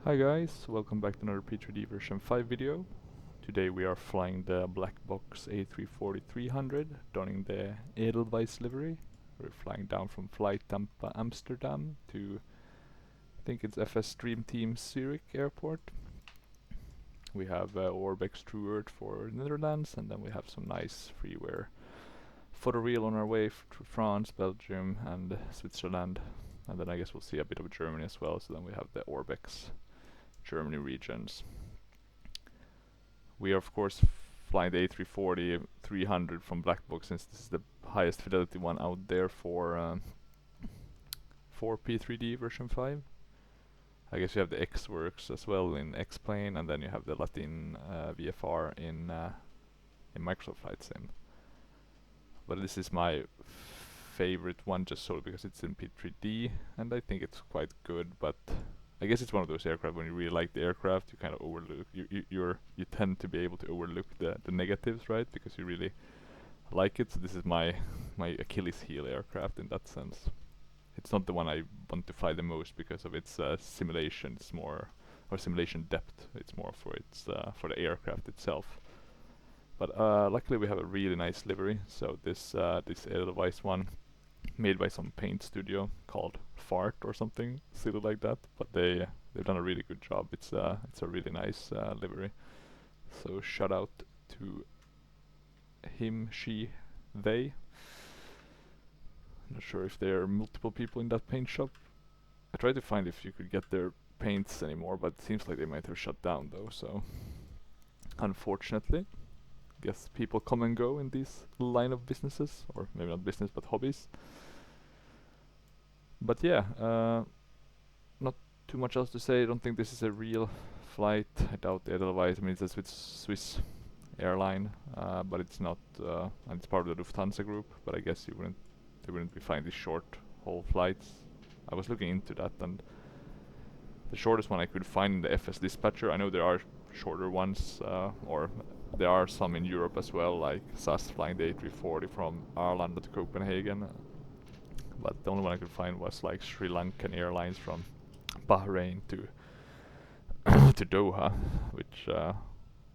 Hi guys, welcome back to another P3D version 5 video. Today we are flying the BlackBox A340-300, donning the Edelweiss livery. We're flying down from Flight Tampa Amsterdam to, I think it's FS Dream Team Zurich Airport. We have Orbex True Earth for Netherlands, and then we have some nice freeware photo reel on our way to France, Belgium and Switzerland. And then I guess we'll see a bit of Germany as well, so then we have the Orbex Germany regions. We are of course flying the A340-300 from BlackBox, since this is the highest fidelity one out there for P3D version 5. I guess you have the X-Works as well in X-Plane, and then you have the Latin VFR in Microsoft Flight Sim. But this is my favorite one, just solely because it's in P3D, and I think it's quite good. But I guess it's one of those aircraft, when you really like the aircraft, you kind of overlook. You tend to be able to overlook the negatives, right? Because you really like it. So this is my Achilles heel aircraft in that sense. It's not the one I want to fly the most because of its simulation. It's more, or simulation depth. It's more for its for the aircraft itself. But luckily we have a really nice livery. So this Edelweiss one, made by some paint studio called Fart or something silly like that. But they've done a really good job. It's a really nice livery. So shout out to him, she, they. Not sure if there are multiple people in that paint shop. I tried to find if you could get their paints anymore, but it seems like they might have shut down though, so unfortunately. Guess people come and go in this line of businesses, or maybe not business but hobbies. But yeah, not too much else to say. I don't think this is a real flight. I doubt Edelweiss. I mean, it's a Swiss airline, but it's not, and it's part of the Lufthansa group. But I guess they wouldn't be flying these short haul flights. I was looking into that, and the shortest one I could find in the FS Dispatcher. I know there are shorter ones, or there are some in Europe as well, like SAS flying the A340 from Arlanda to Copenhagen. But the only one I could find was like Sri Lankan Airlines from Bahrain to to Doha, which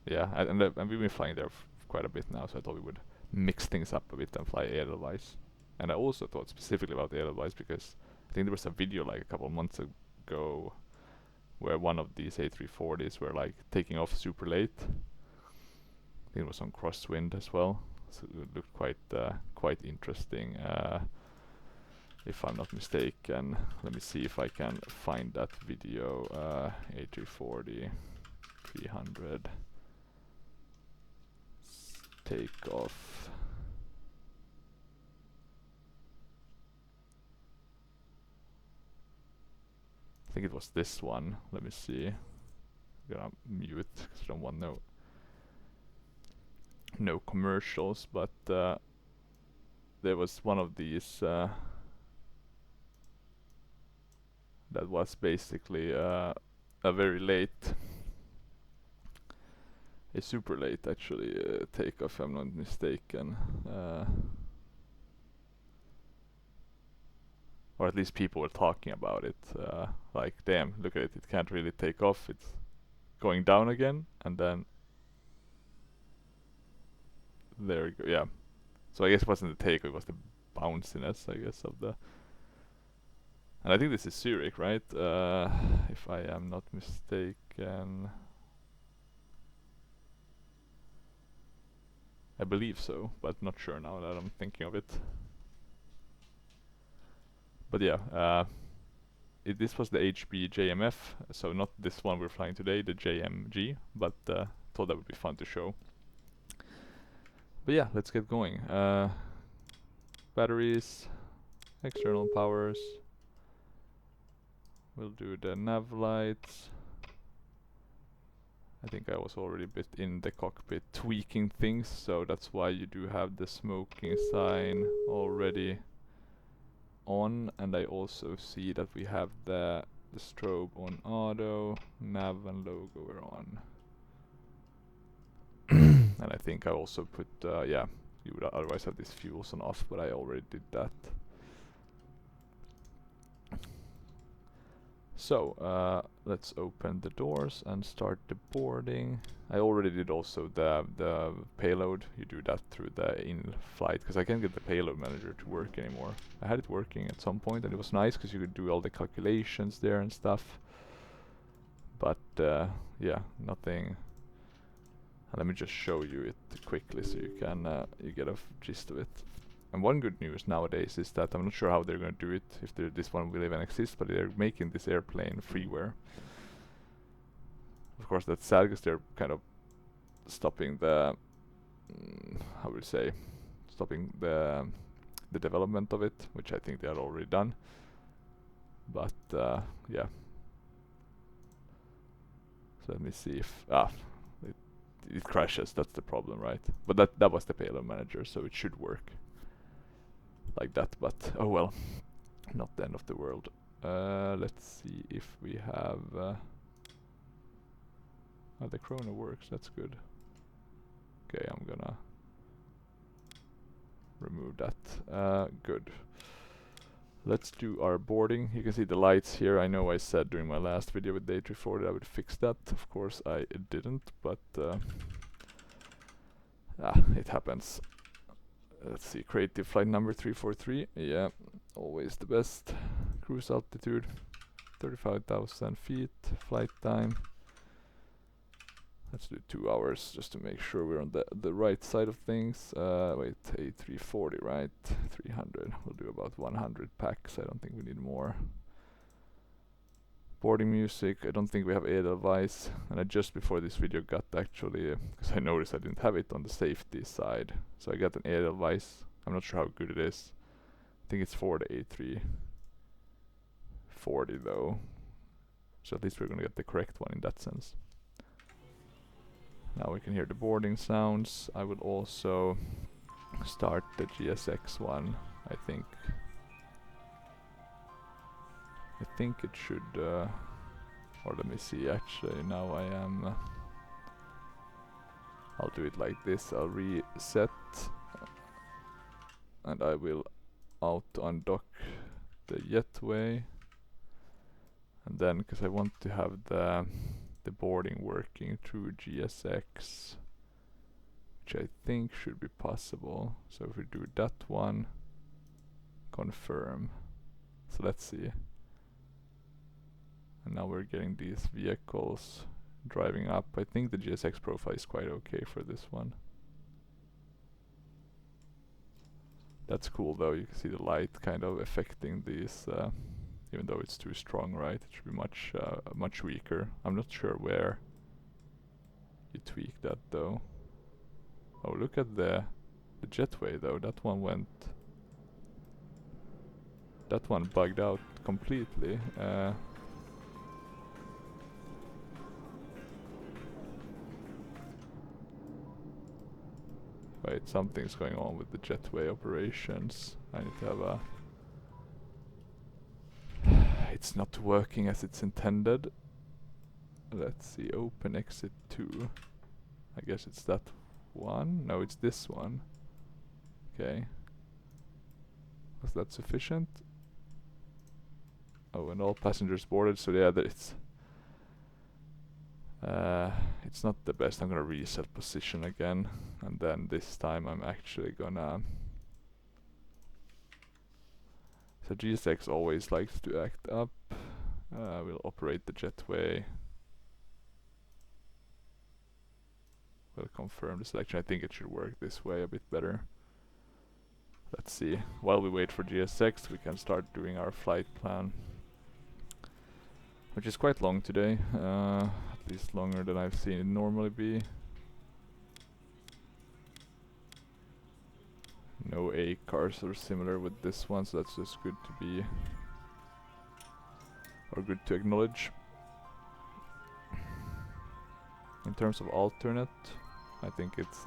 yeah, and we've been flying there quite a bit now, so I thought we would mix things up a bit and fly Edelweiss. And I also thought specifically about Edelweiss because I think there was a video like a couple of months ago where one of these A340s were like taking off super late. I think it was on crosswind as well, so it looked quite interesting. If I'm not mistaken, let me see if I can find that video. A340-300 takeoff. I think it was this one. Let me see. I'm gonna mute because I don't want no commercials, but there was one of these that was basically a very late, a super late actually takeoff, if I'm not mistaken. Or at least people were talking about it, like, damn, look at it, it can't really take off, it's going down again, and then there you go, yeah. So I guess it wasn't the takeoff, it was the bounciness, I guess, of the... And I think this is Zurich, right? If I am not mistaken. I believe so, but not sure now that I'm thinking of it. But yeah, this was the HB JMF, so not this one we're flying today, the JMG, but thought that would be fun to show. But yeah, let's get going. Batteries, external powers. We'll do the nav lights. I think I was already a bit in the cockpit tweaking things, so that's why you do have the smoking sign already on. And I also see that we have the strobe on auto, nav and logo are on. And I think I also put, yeah, you would otherwise have these fuels on off, but I already did that. So let's open the doors and start the boarding. I already did also the payload. You do that through the in-flight, because I can't get the payload manager to work anymore. I had it working at some point and it was nice because you could do all the calculations there and stuff. But yeah, nothing. Let me just show you it quickly so you can you get a gist of it. And one good news nowadays is that I'm not sure how they're going to do it, if this one will even exist, but they're making this airplane freeware. Of course that's sad because they're kind of stopping the how would you say, stopping the development of it, which I think they had already done. But yeah. So let me see if it crashes. That's the problem, right? But that was the payload manager, so it should work like that. But oh well, not the end of the world. Let's see if we have. Oh, the chrono works. That's good. Okay, I'm gonna remove that. Good. Let's do our boarding. You can see the lights here. I know I said during my last video with the A340 I would fix that. Of course I didn't, but it happens. Let's see, creative flight number 343. Yeah, always the best. Cruise altitude 35,000 feet. Flight time. Let's do 2 hours just to make sure we're on the right side of things. Wait, A340, right? 300. We'll do about 100 packs. I don't think we need more. Boarding music. I don't think we have Edelweiss. And I just before this video got actually, because I noticed I didn't have it on the safety side. So I got an Edelweiss. I'm not sure how good it is. I think it's for the A340 though. So at least we're gonna get the correct one in that sense. Now we can hear the boarding sounds. I will also start the GSX one, I think. I think it should, or let me see, actually now I am, I'll do it like this, I'll reset and I will auto-undock the jetway, and then, because I want to have the boarding working through GSX, which I think should be possible. So if we do that one, confirm. So let's see. And now we're getting these vehicles driving up. I think the GSX profile is quite okay for this one. That's cool though, you can see the light kind of affecting these, even though it's too strong, right? It should be much weaker. I'm not sure where you tweak that though. Oh, look at the jetway though. That one bugged out completely. Wait, something's going on with the jetway operations. I need to have a... It's not working as it's intended. Let's see, open exit 2. I guess it's that one? No, it's this one. Okay. Was that sufficient? Oh, and all passengers boarded, so yeah, it's not the best. I'm gonna reset position again, and then this time I'm actually gonna... So GSX always likes to act up. We'll operate the jetway. We'll confirm the selection. I think it should work this way a bit better. Let's see. While we wait for GSX, we can start doing our flight plan, which is quite long today, at least longer than I've seen it normally be. No A cars are similar with this one, so that's just good to be, or good to acknowledge. In terms of alternate, I think it's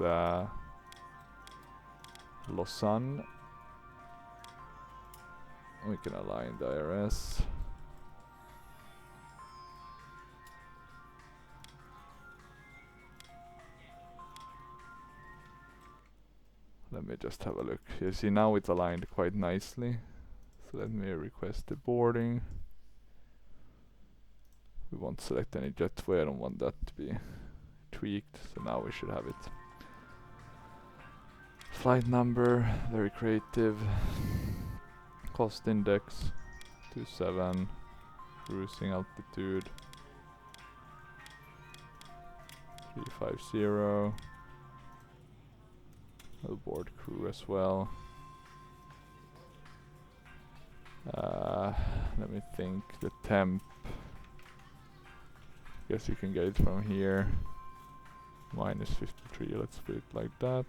Lausanne. We can align the IRS. Let me just have a look. You see, now it's aligned quite nicely. So let me request the boarding. won't select any jetway. I don't want that to be tweaked, so now we should have it. Flight number, very creative. Cost index 27. Cruising altitude 350. Aboard crew as well. Let me think. The temp. Guess you can get it from here. Minus 53. Let's put it like that.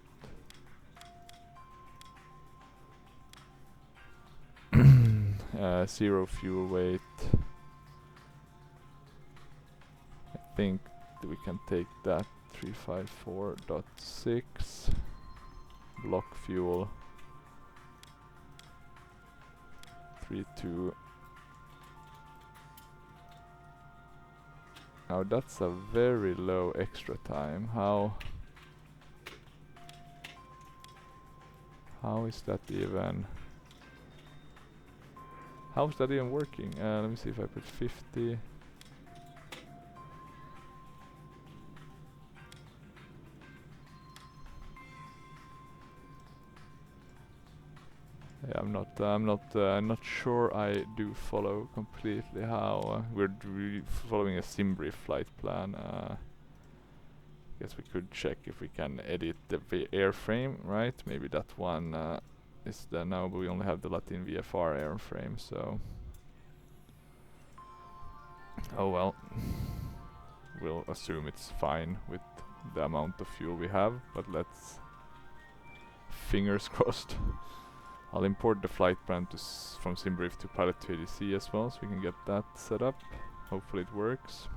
Zero fuel weight. I think that we can take that. 354.6. Block fuel 32. Now that's a very low extra time. How is that even? How is that even working? Let me see if I put 50. Yeah, I'm not sure I do follow completely how we're following a SimBrief flight plan. Guess we could check if we can edit the airframe, right? Maybe that one is the now, but we only have the Latin VFR airframe, so oh well. We'll assume it's fine with the amount of fuel we have, but let's fingers crossed. I'll import the flight plan from SimBrief to Pilot to ADC as well, so we can get that set up. Hopefully it works.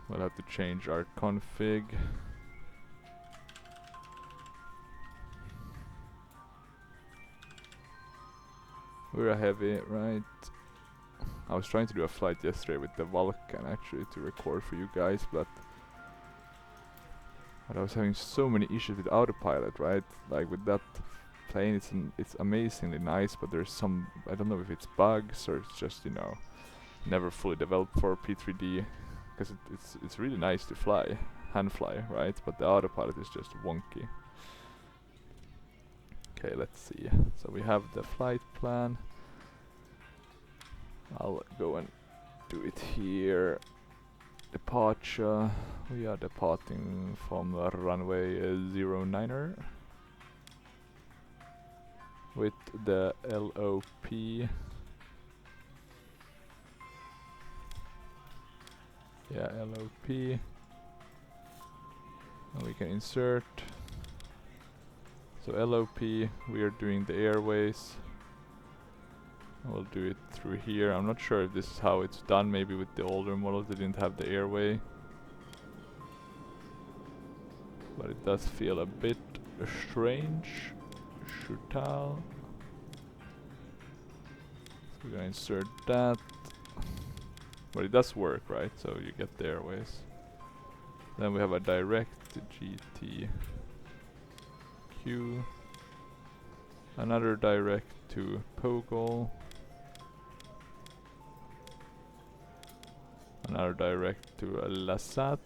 We'll have to change our config. We're a heavy, right? I was trying to do a flight yesterday with the Vulcan actually to record for you guys, but I was having so many issues with autopilot, right? Like with that plane, it's amazingly nice, but there's some, I don't know if it's bugs or it's just, you know, never fully developed for P3D, because it's really nice to fly, hand fly, right? But the autopilot is just wonky. Okay, let's see. So we have the flight plan. I'll go and do it here. Departure. We are departing from runway 09er with the LOP. Yeah, LOP. And we can insert. So LOP, we are doing the airways. We'll do it through here. I'm not sure if this is how it's done. Maybe with the older models they didn't have the airway. But it does feel a bit strange. Shutal. So we're gonna insert that. But it does work, right? So you get the airways. Then we have a direct GTQ. Another direct to Pogol. Another direct to Lasat.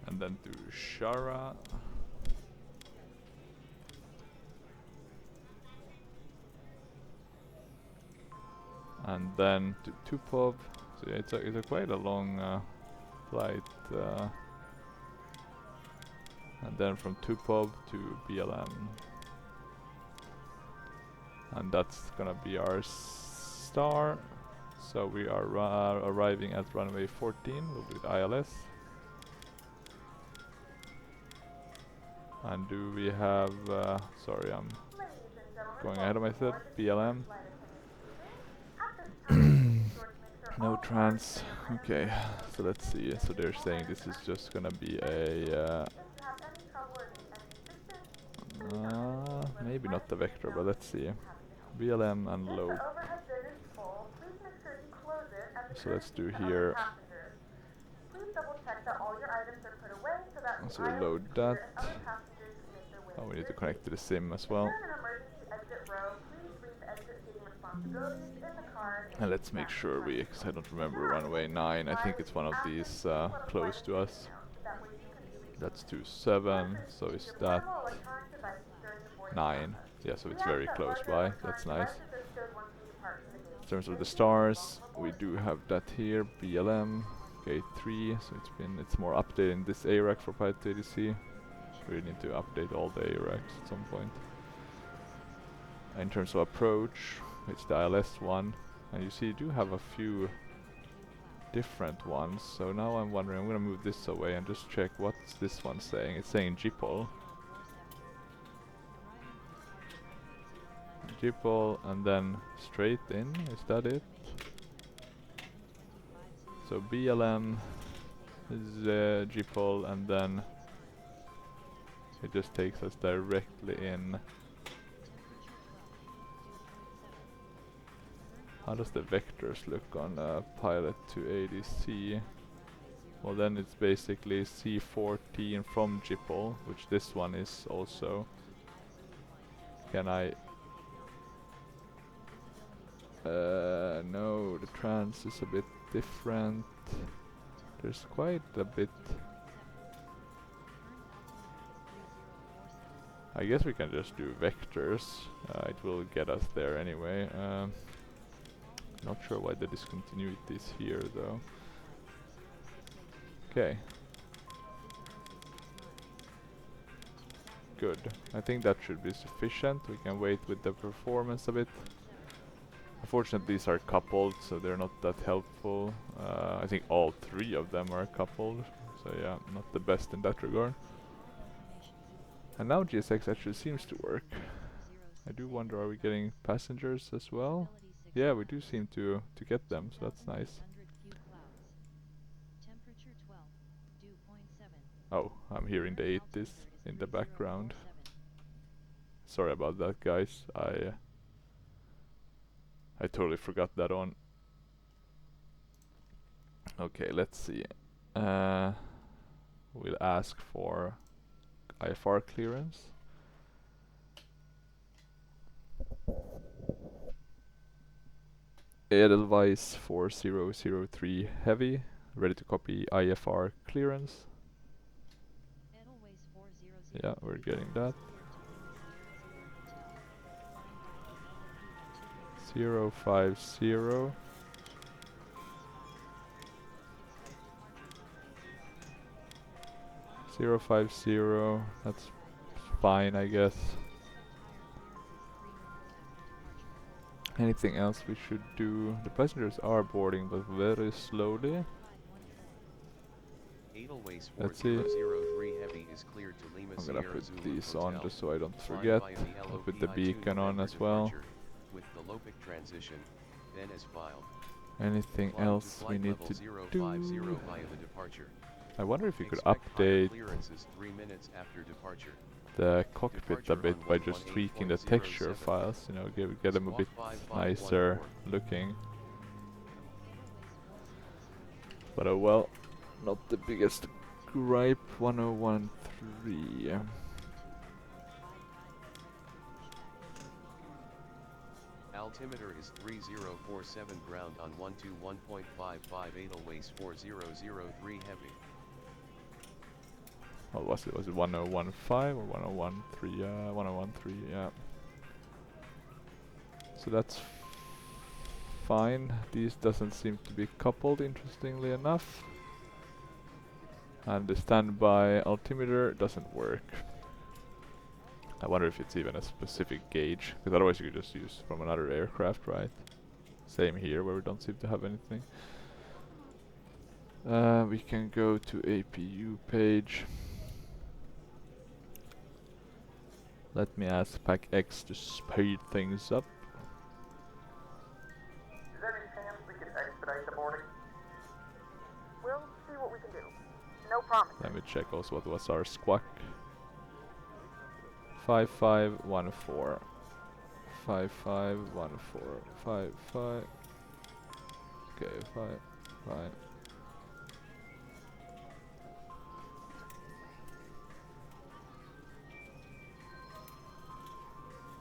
And then to Shara. And then to Tupov. So yeah, it's a quite a long flight. And then from Tupov to BLM. And that's gonna be our star. So we are arriving at runway 14. We'll do the ILS. And do we have, sorry, I'm going ahead of myself, BLM. No trans. Okay, so let's see. So they're saying this is just gonna be a maybe not the vector, but let's see. BLM and load. So let's do here. So we load that. Oh, we need to connect to the sim as well. And let's make sure we, because I don't remember runway 9, I think it's one of these close to us. That's 27, so is that 9? Yeah, so it's very close by, that's nice. In terms of the stars, we do have that here, BLM, K3, so it's more updated in this ARAC for Pilot ADC. We need to update all the ARACs at some point. In terms of approach, it's the ILS one, and you see you do have a few different ones, so now I'm wondering, I'm gonna move this away and just check what's this one saying. It's saying JIPOL. JIPOL and then straight in, is that it? So BLM is JIPOL and then it just takes us directly in. How does the vectors look on pilot to ADC? Well, then it's basically C14 from JIPOL, which this one is also. Can I... no, the trans is a bit different. There's quite a bit. I guess we can just do vectors. It will get us there anyway. Not sure why the discontinuity is here though. Okay. Good. I think that should be sufficient. We can wait with the performance a bit. Unfortunately, these are coupled, so they're not that helpful. I think all three of them are coupled, so yeah, not the best in that regard. And now GSX actually seems to work. I do wonder, are we getting passengers as well? Yeah, we do seem to get them, so that's nice. Oh, I'm hearing the 80s in the background. Sorry about that, guys. I totally forgot that on. Okay, let's see. We'll ask for IFR clearance. Edelweiss 4003 heavy, ready to copy IFR clearance. Yeah, we're getting that. 050. That's fine, I guess. Anything else we should do? The passengers are boarding, but very slowly. Edelweiss Let's see. 4003 heavy is cleared to Lima I'm gonna Sierra put Zulu these Hotel. on just so I don't forget. I'll put the beacon on as well. With the Lopic transition, then as filed. Anything else we need to do? Via the departure. I wonder if you could Expect higher update clearances 3 minutes after departure. the cockpit a bit by just tweaking the texture files, you know, get them a bit nicer looking. But oh well, not the biggest gripe. 1013. Altimeter is 3047 ground on 121.55 Edelweiss 4003 heavy. What was it? Was it 1015 or 1013? 1013, yeah. So that's fine. These doesn't seem to be coupled, interestingly enough. And the standby altimeter doesn't work. I wonder if it's even a specific gauge, because otherwise you could just use from another aircraft, right? Same here, where we don't seem to have anything. We can go to APU page. Let me ask Pack X to speed things up. Is there any chance we could expedite the boarding? We'll see what we can do. No promise. Let me check also what was our squawk. 5514. 5514. 55. Okay, 5.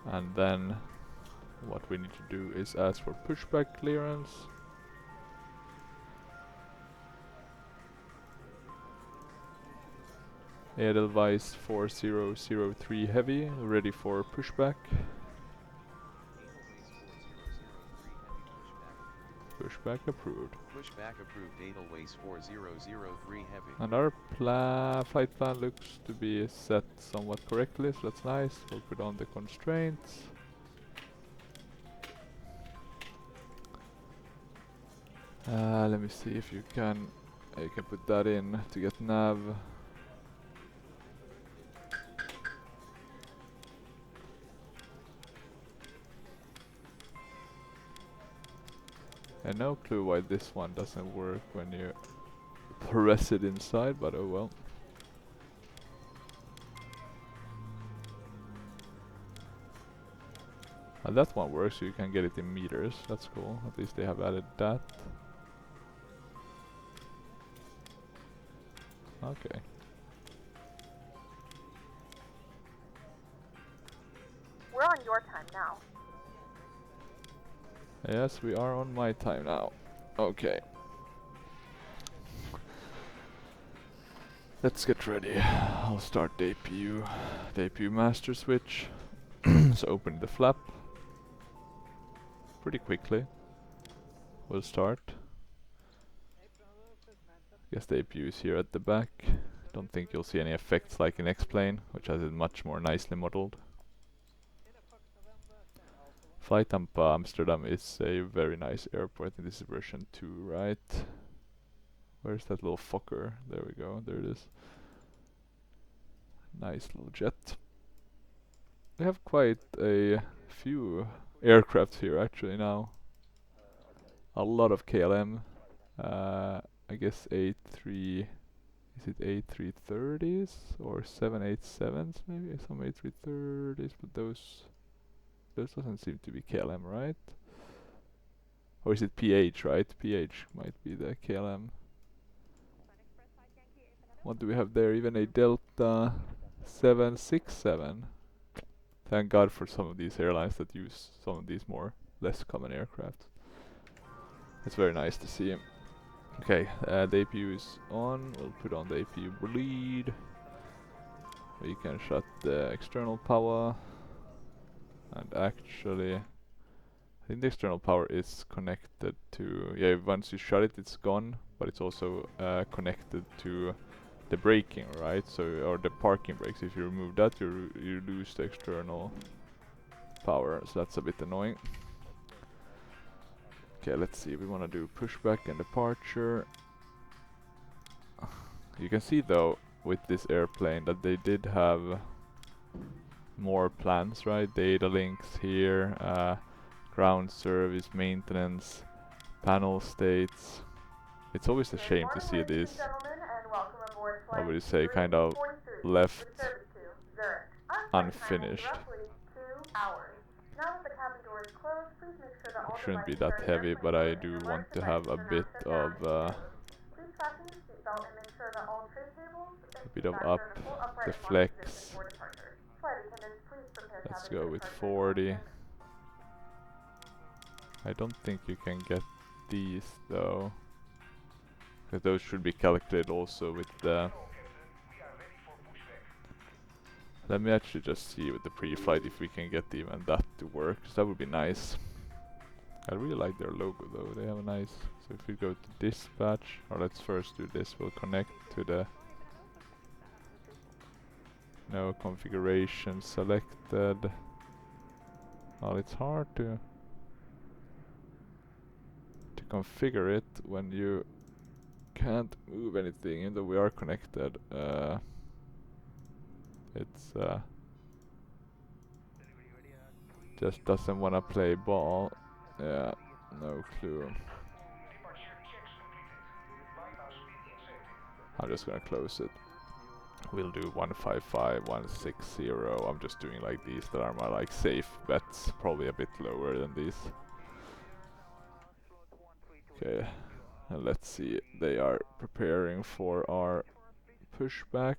And then what we need to do is ask for pushback clearance. Edelweiss 4003 heavy, ready for pushback. Pushback approved. Pushback approved. Edelweiss 4003 heavy. And our flight plan looks to be set somewhat correctly, so that's nice. We'll put on the constraints. Let me see if you can put that in to get nav. I have no clue why this one doesn't work when you press it inside, but oh well. And that one works, so you can get it in meters. That's cool. At least they have added that. Okay. We're on your time now. Yes, we are on my time now. Okay. Let's get ready. I'll start the APU master switch. So open the flap. Pretty quickly. We'll start. Guess the APU is here at the back. Don't think you'll see any effects like in X-Plane, which has it much more nicely modeled. Flight Tampa Amsterdam is a very nice airport. I think this is version 2, right? Where's that little fucker? There we go, there it is. Nice little jet. We have quite a few aircraft here actually now. A lot of KLM. I guess is it A330s or 787s maybe? Some A330s, but those doesn't seem to be KLM, right? Or is it PH, right? PH might be the KLM. What do we have there? Even a Delta 767. Thank God for some of these airlines that use some of these less common aircraft. It's very nice to see. Okay, the APU is on. We'll put on the APU bleed. We can shut the external power. And actually, I think the external power is connected to... Yeah, once you shut it, it's gone. But it's also connected to the braking, right? So, or the parking brakes. If you remove that, you lose the external power. So that's a bit annoying. Okay, let's see. We want to do pushback and departure. You can see though with this airplane that they did have more plans, right? Data links here, ground service, maintenance, panel states. It's always a shame to see these, I would say, kind of left unfinished. It shouldn't be that heavy, but I do want to have a bit of up the flex. Let's go with 40. I don't think you can get these though, because those should be calculated also with the... Let me actually just see with the pre-flight if we can get even that to work, 'cause that would be nice. I really like their logo though, they have a nice... So if we go to dispatch, or let's first do this, we'll connect to the... No configuration selected. Well, it's hard to configure it when you can't move anything, even though we are connected. It's just doesn't wanna play ball. Yeah, no clue. I'm just gonna close it. We'll do 155, 160. I'm just doing like these that are my like safe bets, probably a bit lower than these. Okay, and let's see. They are preparing for our pushback.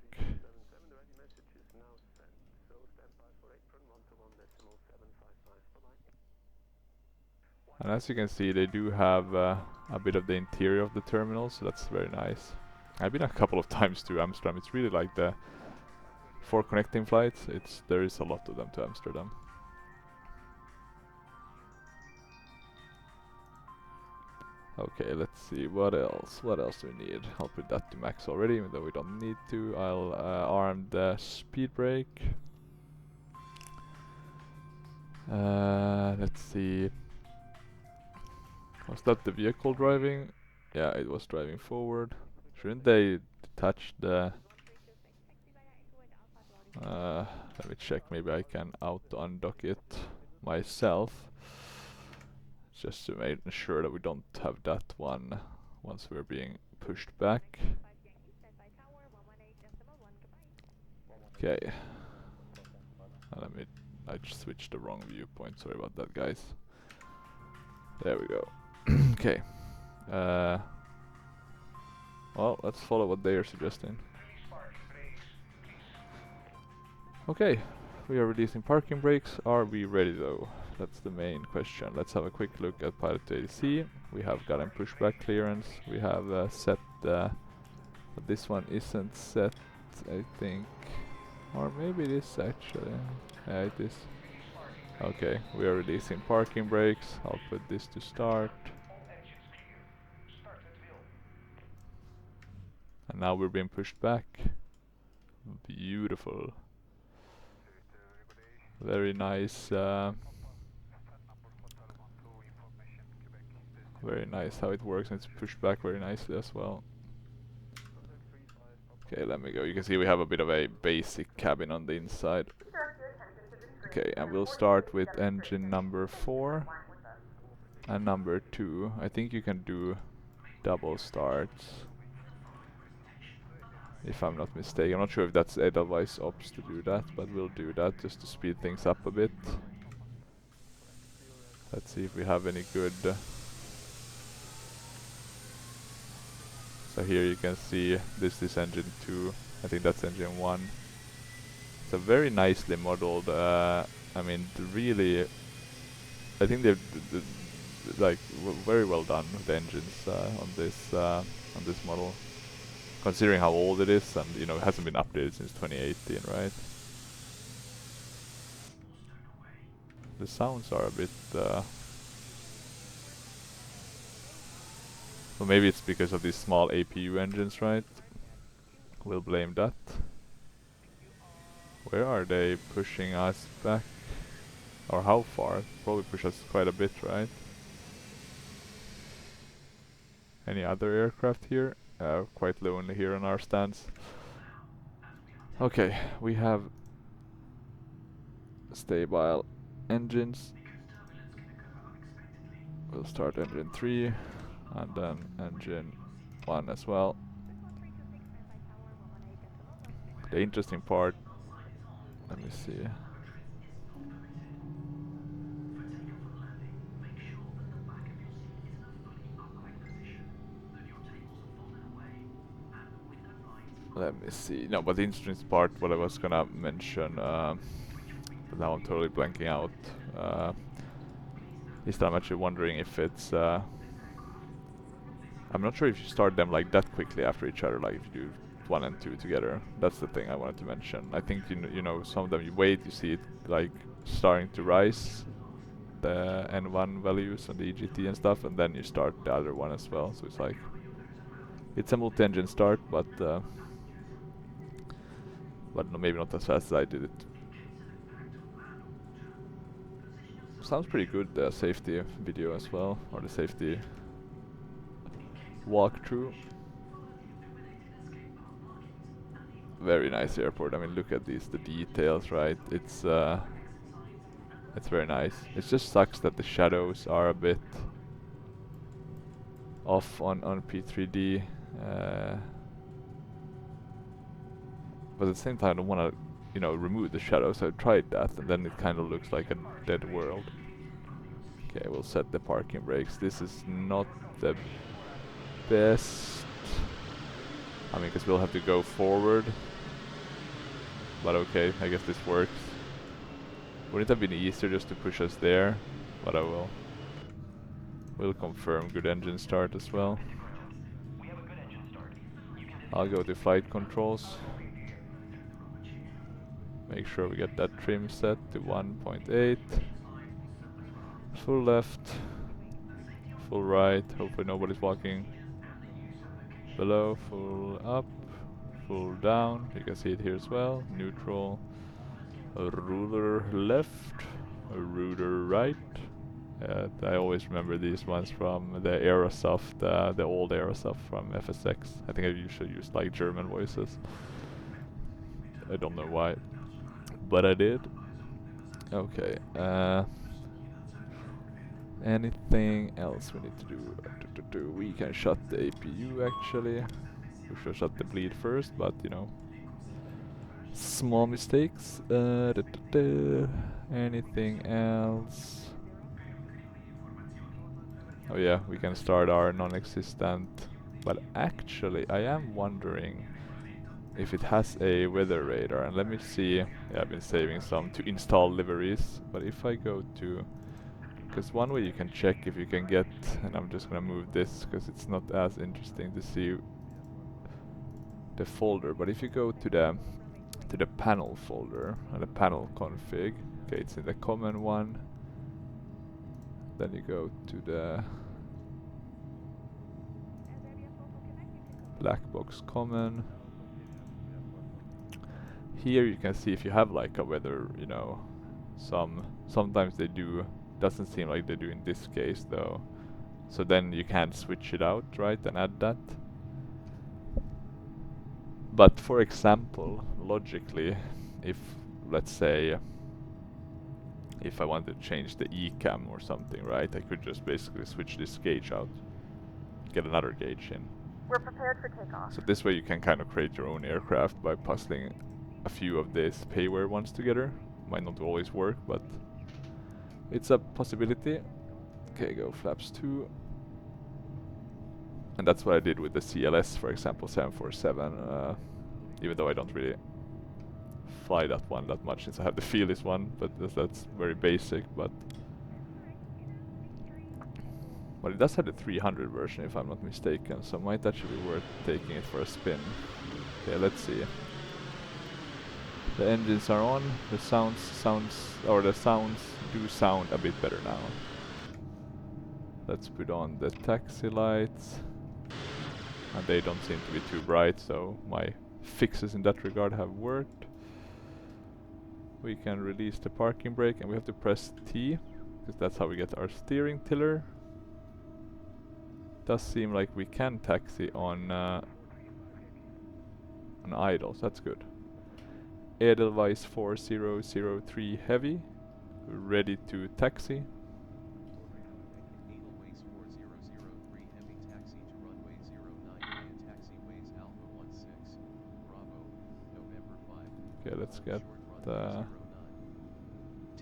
And as you can see, they do have a bit of the interior of the terminal, so that's very nice. I've been a couple of times to Amsterdam. It's really like for connecting flights, there is a lot of them to Amsterdam. Okay, let's see what else. What else do we need? I'll put that to max already, even though we don't need to. I'll arm the speed brake. Let's see. Was that the vehicle driving? Yeah, it was driving forward. Shouldn't they detach the... let me check, maybe I can auto undock it myself. Just to make sure that we don't have that one once we're being pushed back. Okay. I just switched the wrong viewpoint, sorry about that guys. There we go. Okay. Well, let's follow what they are suggesting. Okay, we are releasing parking brakes. Are we ready though? That's the main question. Let's have a quick look at pilot ADC. We have gotten pushback clearance. We have set but this one isn't set, I think. Or maybe it is actually. Yeah, it is. Okay, we are releasing parking brakes. I'll put this to start. And now we're being pushed back. Beautiful. Very nice. Very nice how it works, and it's pushed back very nicely as well. Okay, let me go. You can see we have a bit of a basic cabin on the inside. Okay, and we'll start with engine number 4 and number 2. I think you can do double starts, if I'm not mistaken. I'm not sure if that's Edelweiss ops to do that, but we'll do that just to speed things up a bit. Let's see if we have any good... So here you can see this is engine 2. I think that's engine 1. It's a very nicely modeled. I mean, really, I think they've like very well done with the engines on this model, considering how old it is, and you know it hasn't been updated since 2018, right? The sounds are a bit. Well, maybe it's because of these small APU engines, right? We'll blame that. Where are they pushing us back? Or how far? Probably push us quite a bit, right? Any other aircraft here? Quite lonely here on our stance. Okay, we have stable engines. We'll start engine 3 and then engine 1 as well. The interesting part, let me see. Let me see. No, but the interesting part, what I was gonna mention, but now I'm totally blanking out, is that I'm actually wondering if it's, I'm not sure if you start them like that quickly after each other, like if you do 1 and 2 together. That's the thing I wanted to mention. I think you know some of them you wait, you see it like starting to rise, the N1 values and the EGT and stuff, and then you start the other one as well. So it's like it's a multi-engine start, but no, maybe not as fast as I did it. Sounds pretty good, the safety video as well, or the safety walkthrough. Very nice airport. I mean, look at these, the details, right? It's very nice. It just sucks that the shadows are a bit off on P3D. But at the same time, I don't want to, you know, remove the shadows. I tried that, and then it kind of looks like a dead world. Okay, we'll set the parking brakes. This is not the best. I mean, because we'll have to go forward. But okay, I guess this works. Wouldn't it have been easier just to push us there? But I will. We'll confirm good engine start as well. I'll go to flight controls. Make sure we get that trim set to 1.8. Full left. Full right. Hopefully nobody's walking below. Full up. Full down. You can see it here as well. Neutral. A ruler left. A ruler right. I always remember these ones from the Aerosoft, the old Aerosoft from FSX. I think I usually use like German voices. I don't know why, but I did. Okay. Anything else we need to do? We can shut the APU actually. We should shut the bleed first, but you know, small mistakes. Anything else? Oh yeah, we can start our non-existent, but actually I am wondering if it has a weather radar, and let me see. Yeah, I've been saving some to install liveries, but if I go to, because one way you can check if you can get, and I'm just gonna move this because it's not as interesting to see the folder, but if you go to the panel folder and the panel config, okay, it's in the common one. Then you go to the BlackBox common. Here you can see if you have like a weather, you know, sometimes they do. Doesn't seem like they do in this case though. So then you can't switch it out, right, and add that. But for example, logically, if let's say if I wanted to change the EHAM or something, right, I could just basically switch this gauge out, get another gauge in. We're prepared for takeoff. So this way you can kind of create your own aircraft by puzzling a few of these payware ones together. Might not always work, but it's a possibility. Okay, go flaps 2. And that's what I did with the CLS, for example, 747. Even though I don't really fly that one that much since I have the Felis one, but that's very basic. But it does have the 300 version, if I'm not mistaken, so it might actually be worth taking it for a spin. Okay, let's see. The engines are on. The the sounds do sound a bit better now. Let's put on the taxi lights. And they don't seem to be too bright, so my fixes in that regard have worked. We can release the parking brake, and we have to press T, because that's how we get our steering tiller. Does seem like we can taxi on idle, so that's good. Edelweiss 4003 heavy, ready to taxi. Edelweiss 4003 heavy taxi to runway 09 via taxiways Alpha 16, Bravo, November 5. Okay, let's get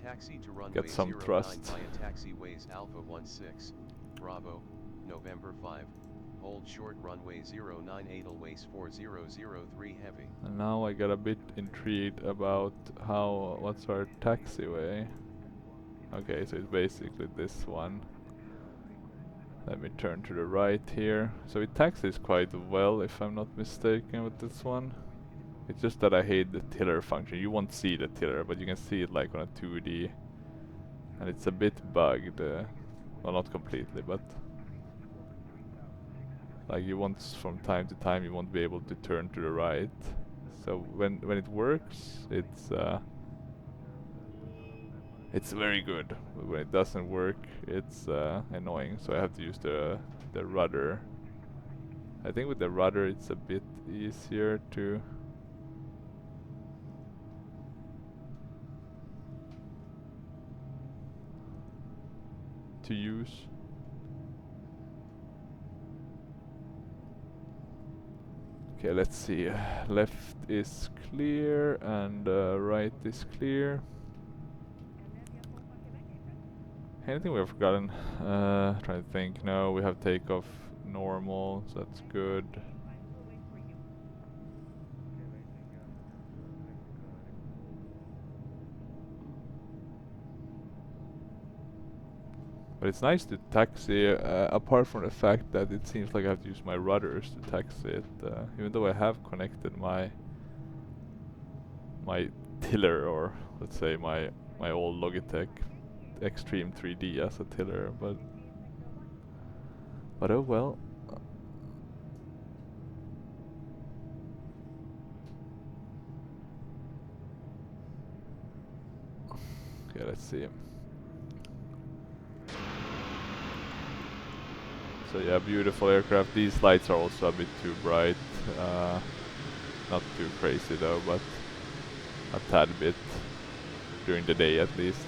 taxi to runway get some 09 thrust. via taxiways Alpha 16, Bravo, November 5. Hold short runway 09 Edelweiss 4003 heavy. And now I got a bit intrigued about what's our taxiway. Okay, so it's basically this one. Let me turn to the right here. So it taxis quite well, if I'm not mistaken, with this one. It's just that I hate the tiller function. You won't see the tiller, but you can see it like on a 2D. And it's a bit bugged. Well, not completely, but like you won't, from time to time, you won't be able to turn to the right. So when it works, it's very good. But when it doesn't work, it's annoying. So I have to use the rudder. I think with the rudder, it's a bit easier to use. Okay, let's see. Left is clear and right is clear. Anything we have forgotten? Trying to think. No, we have takeoff normal, so that's good. But But it's nice to taxi, apart from the fact that it seems like I have to use my rudders to taxi it, even though I have connected my tiller, or let's say my old Logitech Extreme 3D as a tiller, but oh well. Okay, let's see. So yeah, beautiful aircraft. These lights are also a bit too bright. Not too crazy though, but a tad bit during the day at least.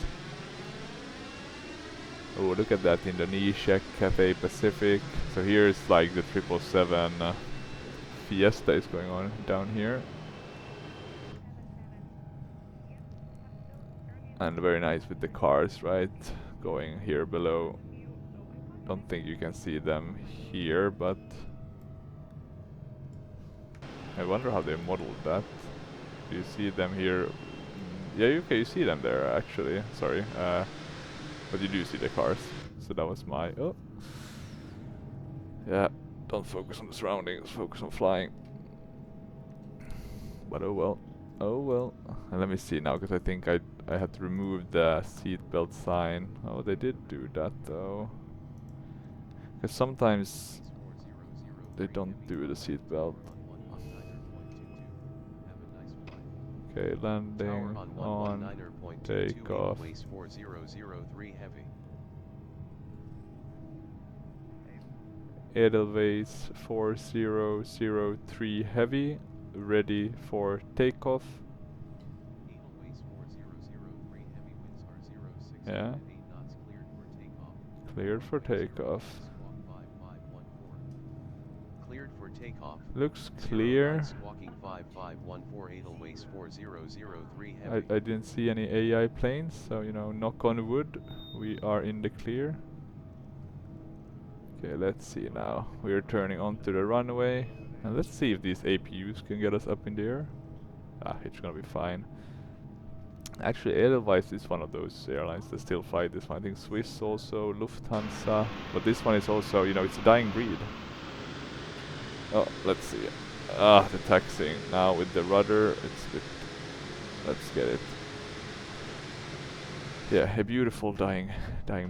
Oh, look at that Indonesia Cathay Pacific. So here's like the 777 Fiesta is going on down here. And very nice with the cars, right? Going here below. Don't think you can see them here, but I wonder how they modeled that. Do you see them here? Yeah, okay, you see them there actually. Sorry, but you do see the cars. So that was my yeah. Don't focus on the surroundings. Focus on flying. But oh well. Oh well. And let me see now, because I think I had to remove the seatbelt sign. Oh, they did do that though. Because sometimes they don't do the seatbelt. Okay, landing on takeoff. Edelweiss 4003 heavy, ready for takeoff. Yeah. Cleared for takeoff. Cleared for takeoff. Looks clear. Squawking 5514 Edelweiss 4003 heavy. I didn't see any AI planes, so you know, knock on wood, we are in the clear. Okay, let's see now. We're turning onto the runway, and let's see if these APUs can get us up in the air. Ah, it's gonna be fine. Actually, Edelweiss is one of those airlines that still fly this one. I think Swiss also, Lufthansa, but this one is also, you know, it's a dying breed. Oh, let's see. Ah, the taxiing now with the rudder. It's a bit. Let's get it. Yeah, a beautiful dying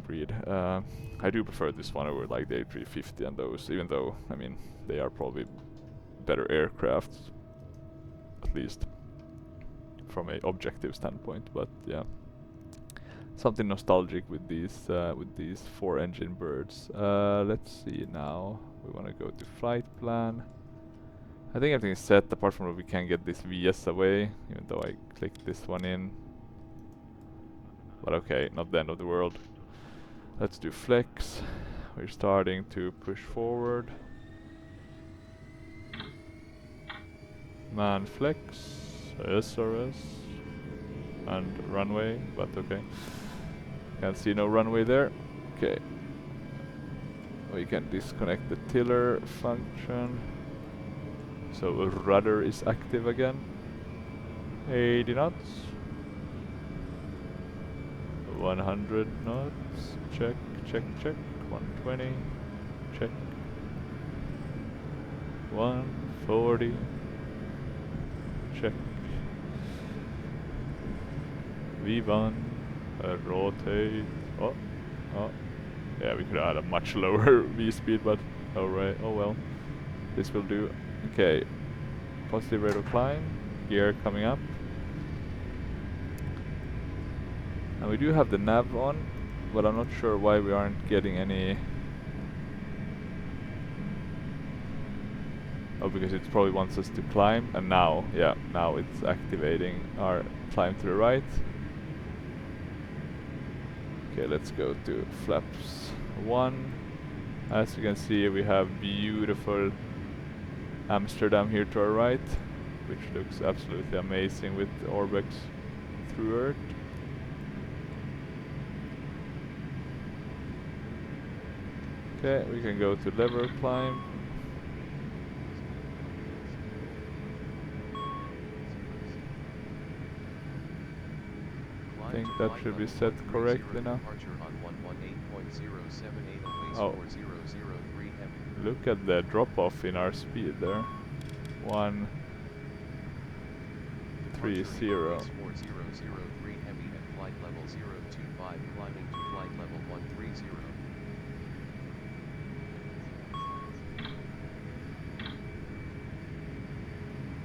breed. I do prefer this one over like the A350 and those, even though I mean they are probably better aircraft, at least from a objective standpoint. But yeah, something nostalgic with these 4-engine birds. Let's see now. We want to go to flight plan. I think everything is set apart from that we can get this VS away, even though I clicked this one in. But okay, not the end of the world. Let's do flex. We're starting to push forward. Man flex, SRS, and runway, but okay. Can't see no runway there. Okay. We can disconnect the tiller function. So rudder is active again. 80 knots. 100 knots. Check, check, check. 120. Check. 140. Check. V1. Rotate. Oh. Oh. Yeah, we could have had a much lower V speed, but alright. Oh well. This will do. Okay. Positive rate of climb. Gear coming up. And we do have the nav on, but I'm not sure why we aren't getting any. Oh, because it probably wants us to climb, and now, yeah, now it's activating our climb to the right. Okay, let's go to flaps 1. As you can see, we have beautiful Amsterdam here to our right, which looks absolutely amazing with the Orbex through Earth. Okay, we can go to lever climb. I think that should be set correctly now. Edelweiss Oh. 4003 heavy. Look at the drop-off in our speed there. 130. Edelweiss 4003 heavy at flight level 025 climbing to flight level 130.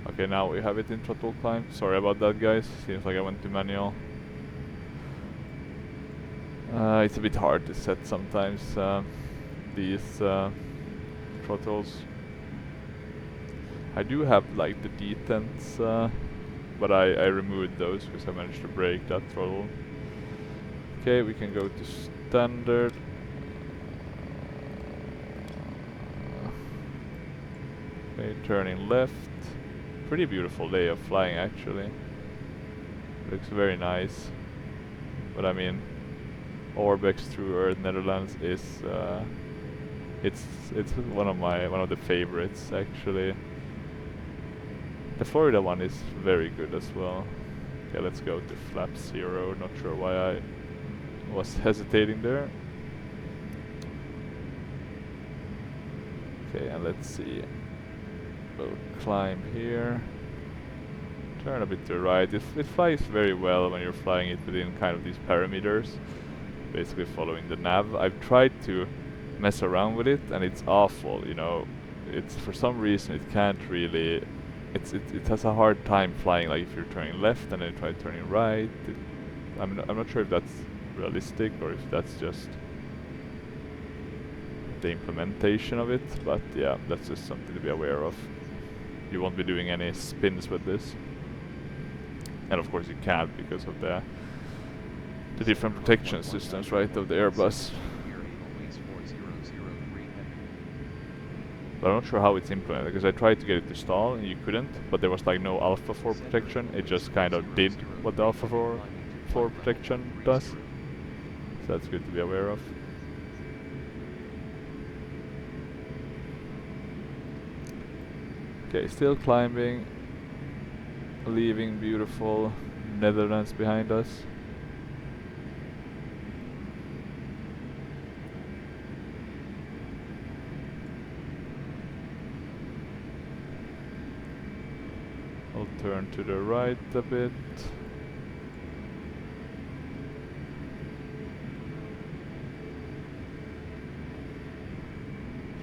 Okay, now we have it in throttle climb. Sorry about that, guys. Seems like I went to manual. It's a bit hard to set sometimes, these throttles. I do have like the detents, but I removed those because I managed to break that throttle. Okay, we can go to standard. Okay, turning left. Pretty beautiful day of flying actually. Looks very nice. But I mean, Orbex through Earth Netherlands is it's one of the favorites actually. The Florida one is very good as well. Okay, let's go to flap 0. Not sure why I was hesitating there. Okay, and let's see. We'll climb here. Turn a bit to the right. It flies very well when you're flying it within kind of these parameters. Basically following the nav. I've tried to mess around with it and it's awful, you know. It's for some reason it can't really. It has a hard time flying. Like if you're turning left and then try turning right. I'm not sure if that's realistic or if that's just the implementation of it. But yeah, that's just something to be aware of. You won't be doing any spins with this, and of course you can't because of the different protection systems, right, of the Airbus. But I'm not sure how it's implemented, because I tried to get it to stall and you couldn't, but there was like no Alpha 4 protection. It just kind of did what the Alpha 4 protection does. So that's good to be aware of. Okay, still climbing, leaving beautiful Netherlands behind us. I'll turn to the right a bit.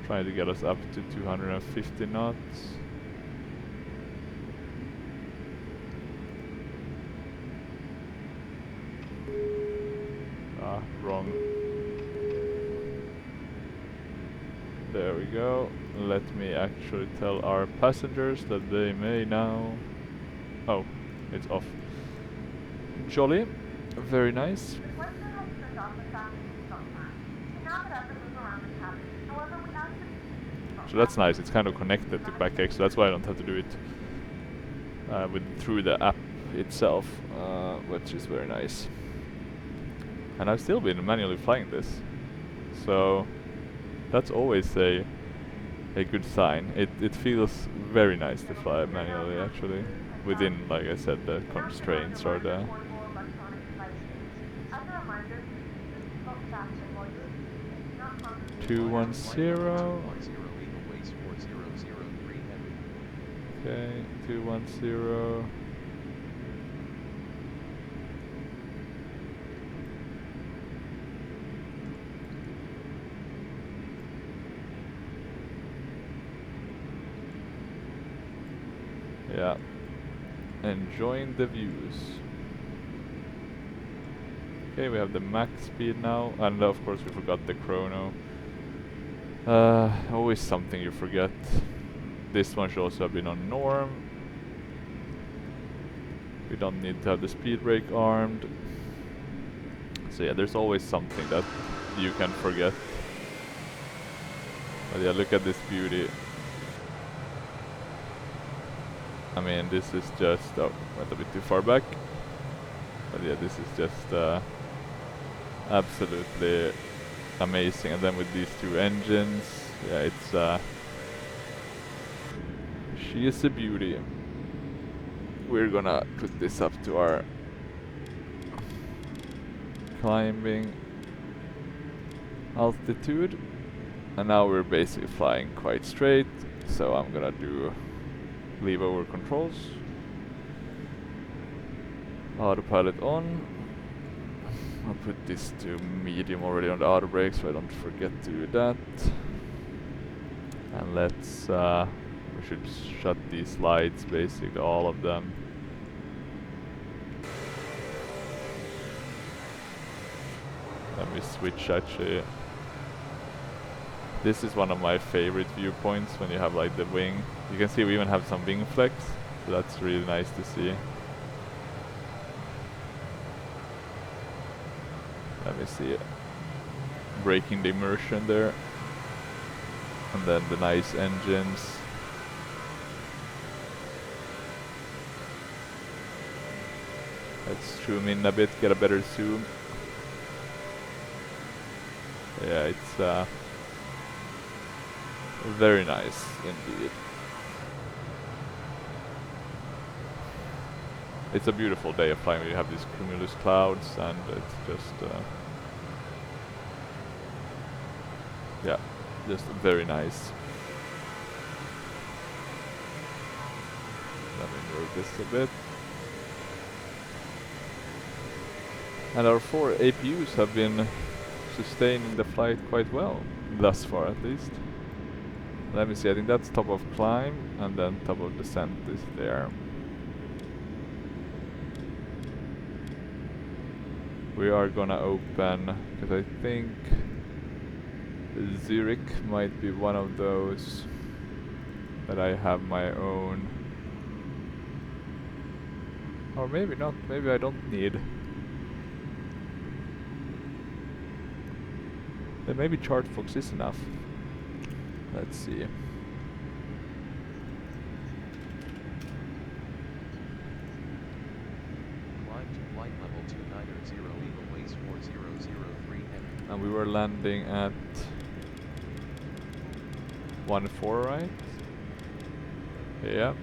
Trying to get us up to 250 knots. Wrong. There we go. Let me actually tell our passengers that they may now... Oh, it's off. Jolly. Very nice. So that's nice, it's kind of connected to BlackX, so that's why I don't have to do it through the app itself, which is very nice. And I've still been manually flying this, so that's always a good sign. It feels very nice to fly manually actually, within, like I said, the constraints or the... Okay, 210. Yeah, enjoying the views. Okay, we have the max speed now, and of course we forgot the chrono. Always something you forget. This one should also have been on norm. We don't need to have the speed brake armed. So yeah, there's always something that you can forget. But yeah, look at this beauty. I mean, this is just... oh, went a bit too far back. But yeah, this is just absolutely amazing. And then with these two engines, yeah, it's... she is a beauty. We're gonna put this up to our climbing. altitude, and now we're basically flying quite straight, so I'm gonna leave over controls, autopilot on. I'll put this to medium already on the auto brake so I don't forget to do that. And let's we should shut these lights, basically all of them. Let me switch actually. This is one of my favorite viewpoints when you have like the wing. You can see we even have some wing flex, so that's really nice to see. Let me see it. Breaking the immersion there. And then the nice engines. Let's zoom in a bit, get a better zoom. Yeah, it's very nice indeed. It's a beautiful day of flying. You have these cumulus clouds, and it's just yeah, just very nice. Let me move this a bit. And our 4 APUs have been sustaining the flight quite well, thus far at least. Let me see, I think that's top of climb, and then top of descent is there. We are gonna open, because I think Zurich might be one of those that I have my own. Or maybe not, maybe I don't need. Then maybe ChartFox is enough. Let's see. Climb to flight level 290 Edelweiss 4003 heavy. And we were landing at 1.4, right? Yeah.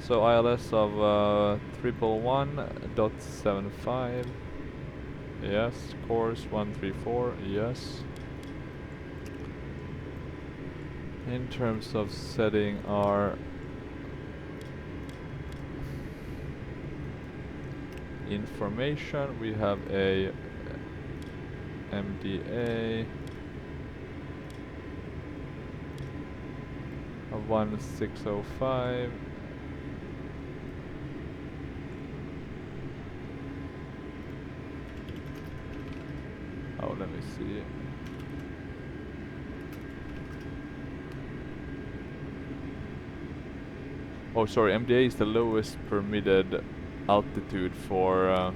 So ILS of 111.75. Yes. Course 134. Yes. In terms of setting our information, we have a MDA of 1605. Oh, let me see. Oh, sorry, MDA is the lowest permitted altitude for...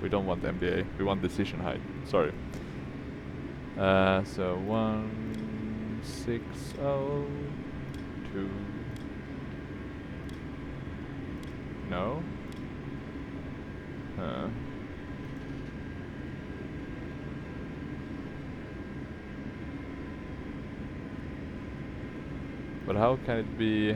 we don't want MDA, we want decision height, sorry. So 1602... No? But how can it be?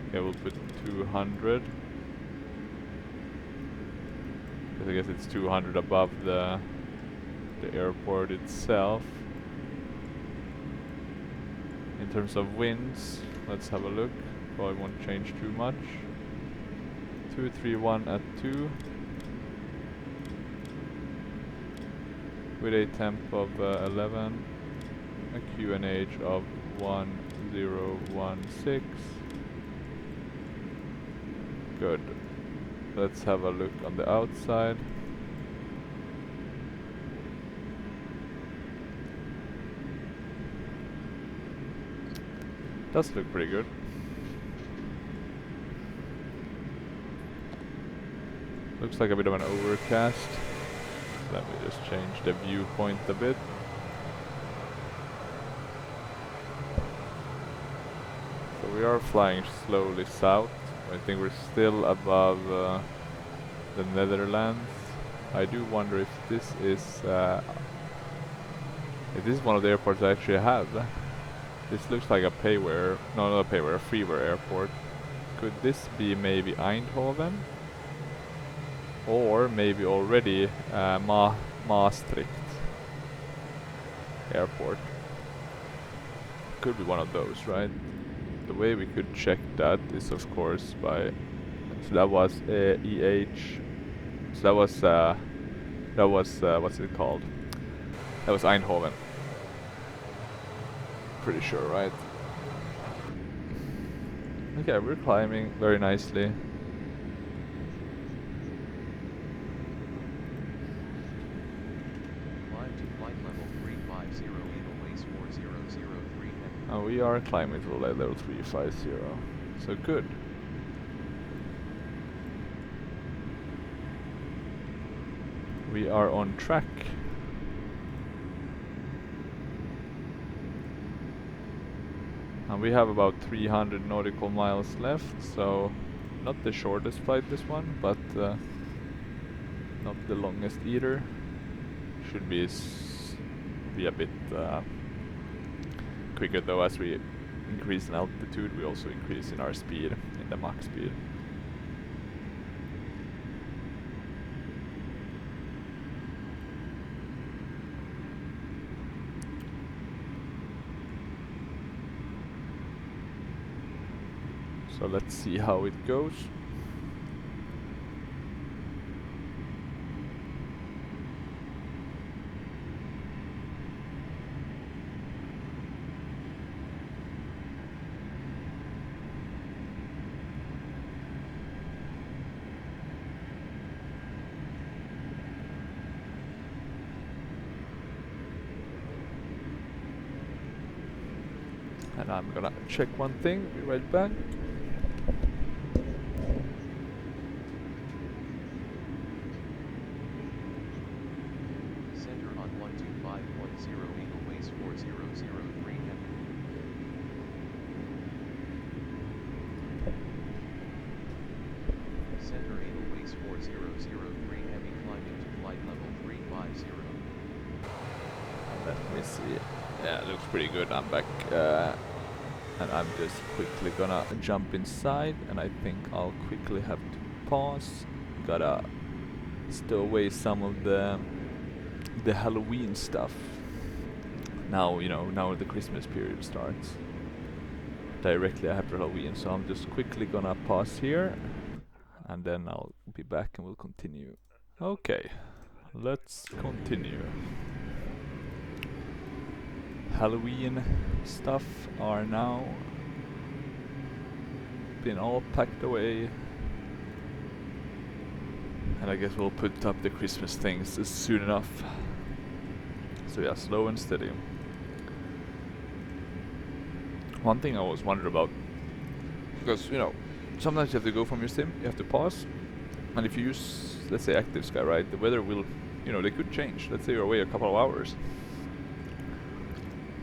Okay, we'll put 200. Because I guess it's 200 above the airport itself. In terms of winds, let's have a look. Probably won't change too much. 231 at 2. With a temp of 11, a QNH of 1016. Good. Let's have a look on the outside. Does look pretty good. Looks like a bit of an overcast. Let me just change the viewpoint a bit. So we are flying slowly south. I think we're still above the Netherlands. I do wonder if this is This is one of the airports I actually have. This looks like a payware, no, not a payware, a freeware airport. Could this be maybe Eindhoven? Or maybe already Maastricht airport? Could be one of those, right? The way we could check that is of course by, so that was EH, so that was what's it called? That was Eindhoven. Pretty sure, right? Okay, we're climbing very nicely. Climb to flight level 350 Edelweiss 4003 heavy. And we are climbing to level 350. So good. We are on track. And we have about 300 nautical miles left, so not the shortest flight this one, but not the longest either. Should be a bit quicker though. As we increase in altitude, we also increase in our speed, in the Mach speed. So let's see how it goes. And I'm gonna check one thing, be right back. Center on 125.0 Edelweiss 4003 heavy. Center Edelweiss 4003 heavy climbing to flight level 350. Let me see. Yeah, it looks pretty good. I'm back. And I'm just quickly gonna jump inside, and I think I'll quickly have to pause. Gotta stow away some of the Halloween stuff. Now, you know, now the Christmas period starts directly after Halloween, so I'm just quickly gonna pause here, and then I'll be back and we'll continue. Okay, let's continue. Halloween stuff are now been all packed away, and I guess we'll put up the Christmas things soon enough. So yeah, slow and steady. One thing I always wondered about, because you know, sometimes you have to go from your sim, you have to pause, and if you use, let's say, Active Sky, right, the weather will, you know, they could change. Let's say you're away a couple of hours.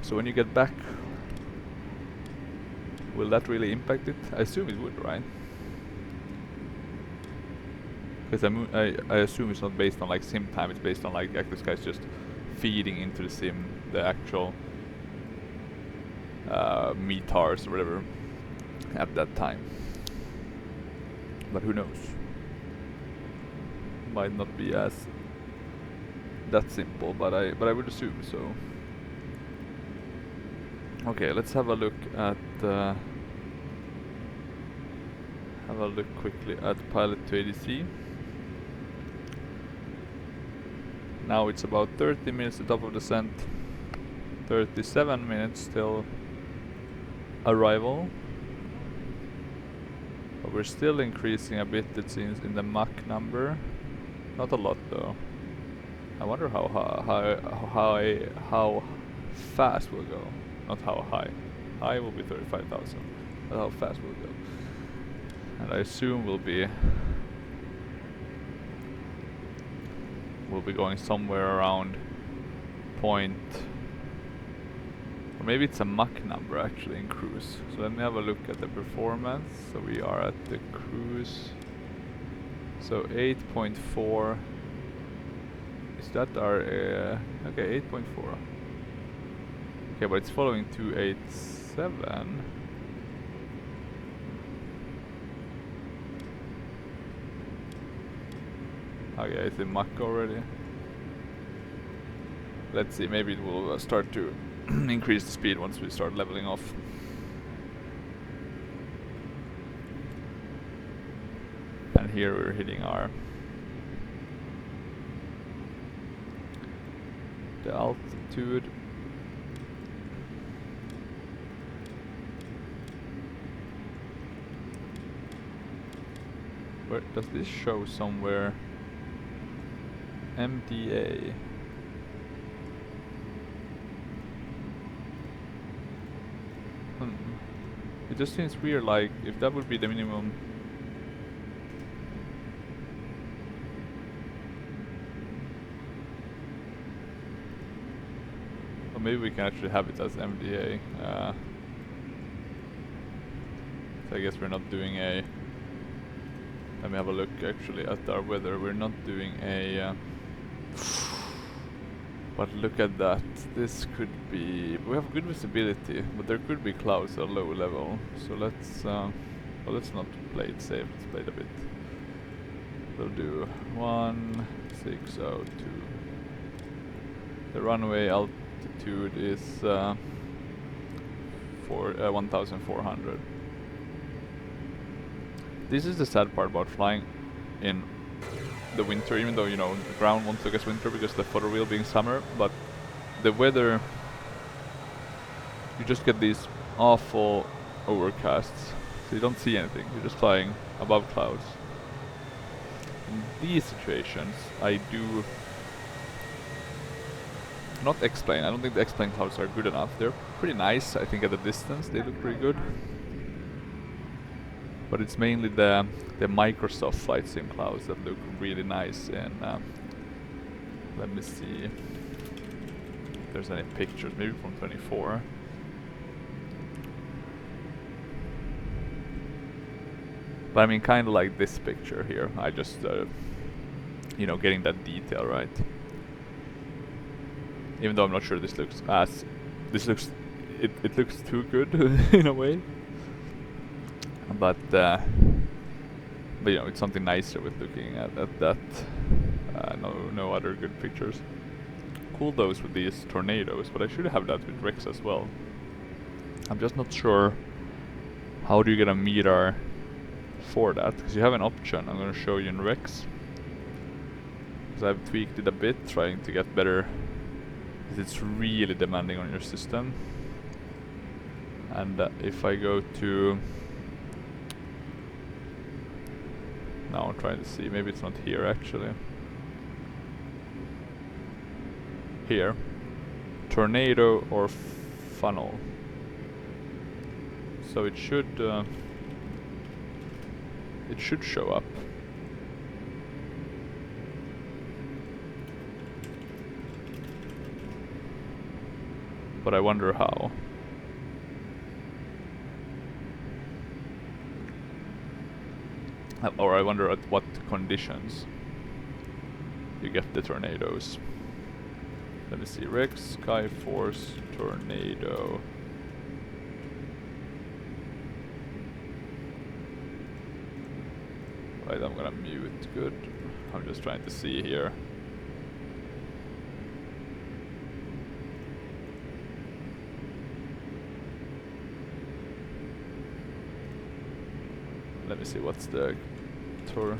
So when you get back, will that really impact it? I assume it would, right? Because I assume it's not based on like sim time, it's based on like Active Sky is just feeding into the sim the actual METARs or whatever at that time. But who knows? Might not be as that simple, but I would assume so. Okay, let's have a look at quickly at pilot to ADC. Now it's about 30 minutes to top of descent, 37 minutes till arrival. But we're still increasing a bit, it seems, in the Mach number. Not a lot though. I wonder how fast we'll go. Not how high. High will be 35,000. But how fast we'll go. And I assume we'll be going somewhere around point, or maybe it's a Mach number actually in cruise. So let me have a look at the performance. So we are at the cruise. So 8.4. Is that our okay? 8.4. Okay, but it's following 287. Okay, it's in Mach already. Let's see, maybe it will start to increase the speed once we start leveling off. And here we're hitting the altitude. Where does this show somewhere? MDA. It just seems weird, like, if that would be the minimum. Or maybe we can actually have it as MDA. So I guess we're not doing a... Let me have a look actually at our weather. We're not doing a... But look at that. This could be... We have good visibility, but there could be clouds at low level. So let's... well, let's not play it safe. Let's play it a bit. We'll do 1602. The runway altitude is 1,400. This is the sad part about flying in the winter, even though, you know, the ground won't look as winter because the photo reel being summer, but the weather, you just get these awful overcasts, so you don't see anything, you're just flying above clouds. In these situations, I do not X-plane. I don't think the X-plane clouds are good enough. They're pretty nice, I think, at the distance, they look pretty good. But it's mainly the Microsoft flight sim clouds that look really nice. And let me see if there's any pictures, maybe from 24. But I mean, kind of like this picture here. I just, you know, getting that detail right. Even though I'm not sure this looks as, it looks too good in a way. But you know, it's something nicer with looking at that. No other good pictures. Cool those with these tornadoes, but I should have that with Rex as well. I'm just not sure how do you get a meter for that, because you have an option. I'm going to show you in Rex, because I've tweaked it a bit, trying to get better, because it's really demanding on your system. And if I go to... Now I'm trying to see, maybe it's not here actually. Here. Tornado or funnel. So it should show up. But I wonder how. Or I wonder at what conditions you get the tornadoes. Let me see, Rex, Skyforce, tornado. Right, I'm gonna mute, good. I'm just trying to see here. Let me see, what's the tour?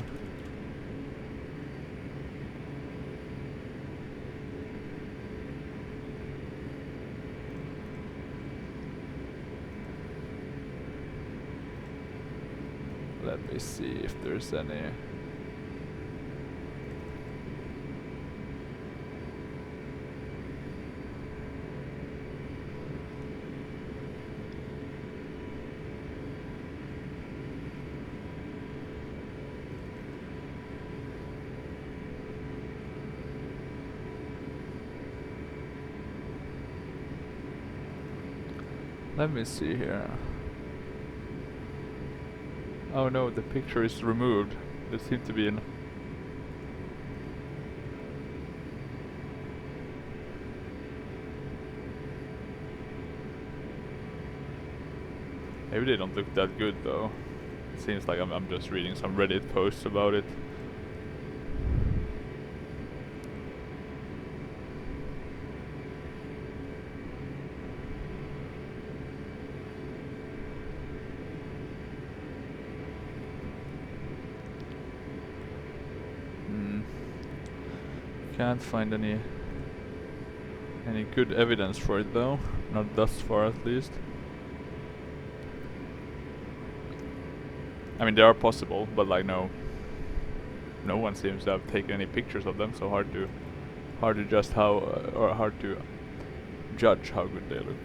Let me see if there's any. Let me see here. Oh no, the picture is removed. There seemed to be an... Maybe they don't look that good though. It seems like I'm just reading some Reddit posts about it. Can't find any good evidence for it though, not thus far at least. I mean, they are possible, but like no one seems to have taken any pictures of them, so hard to just or hard to judge how good they look.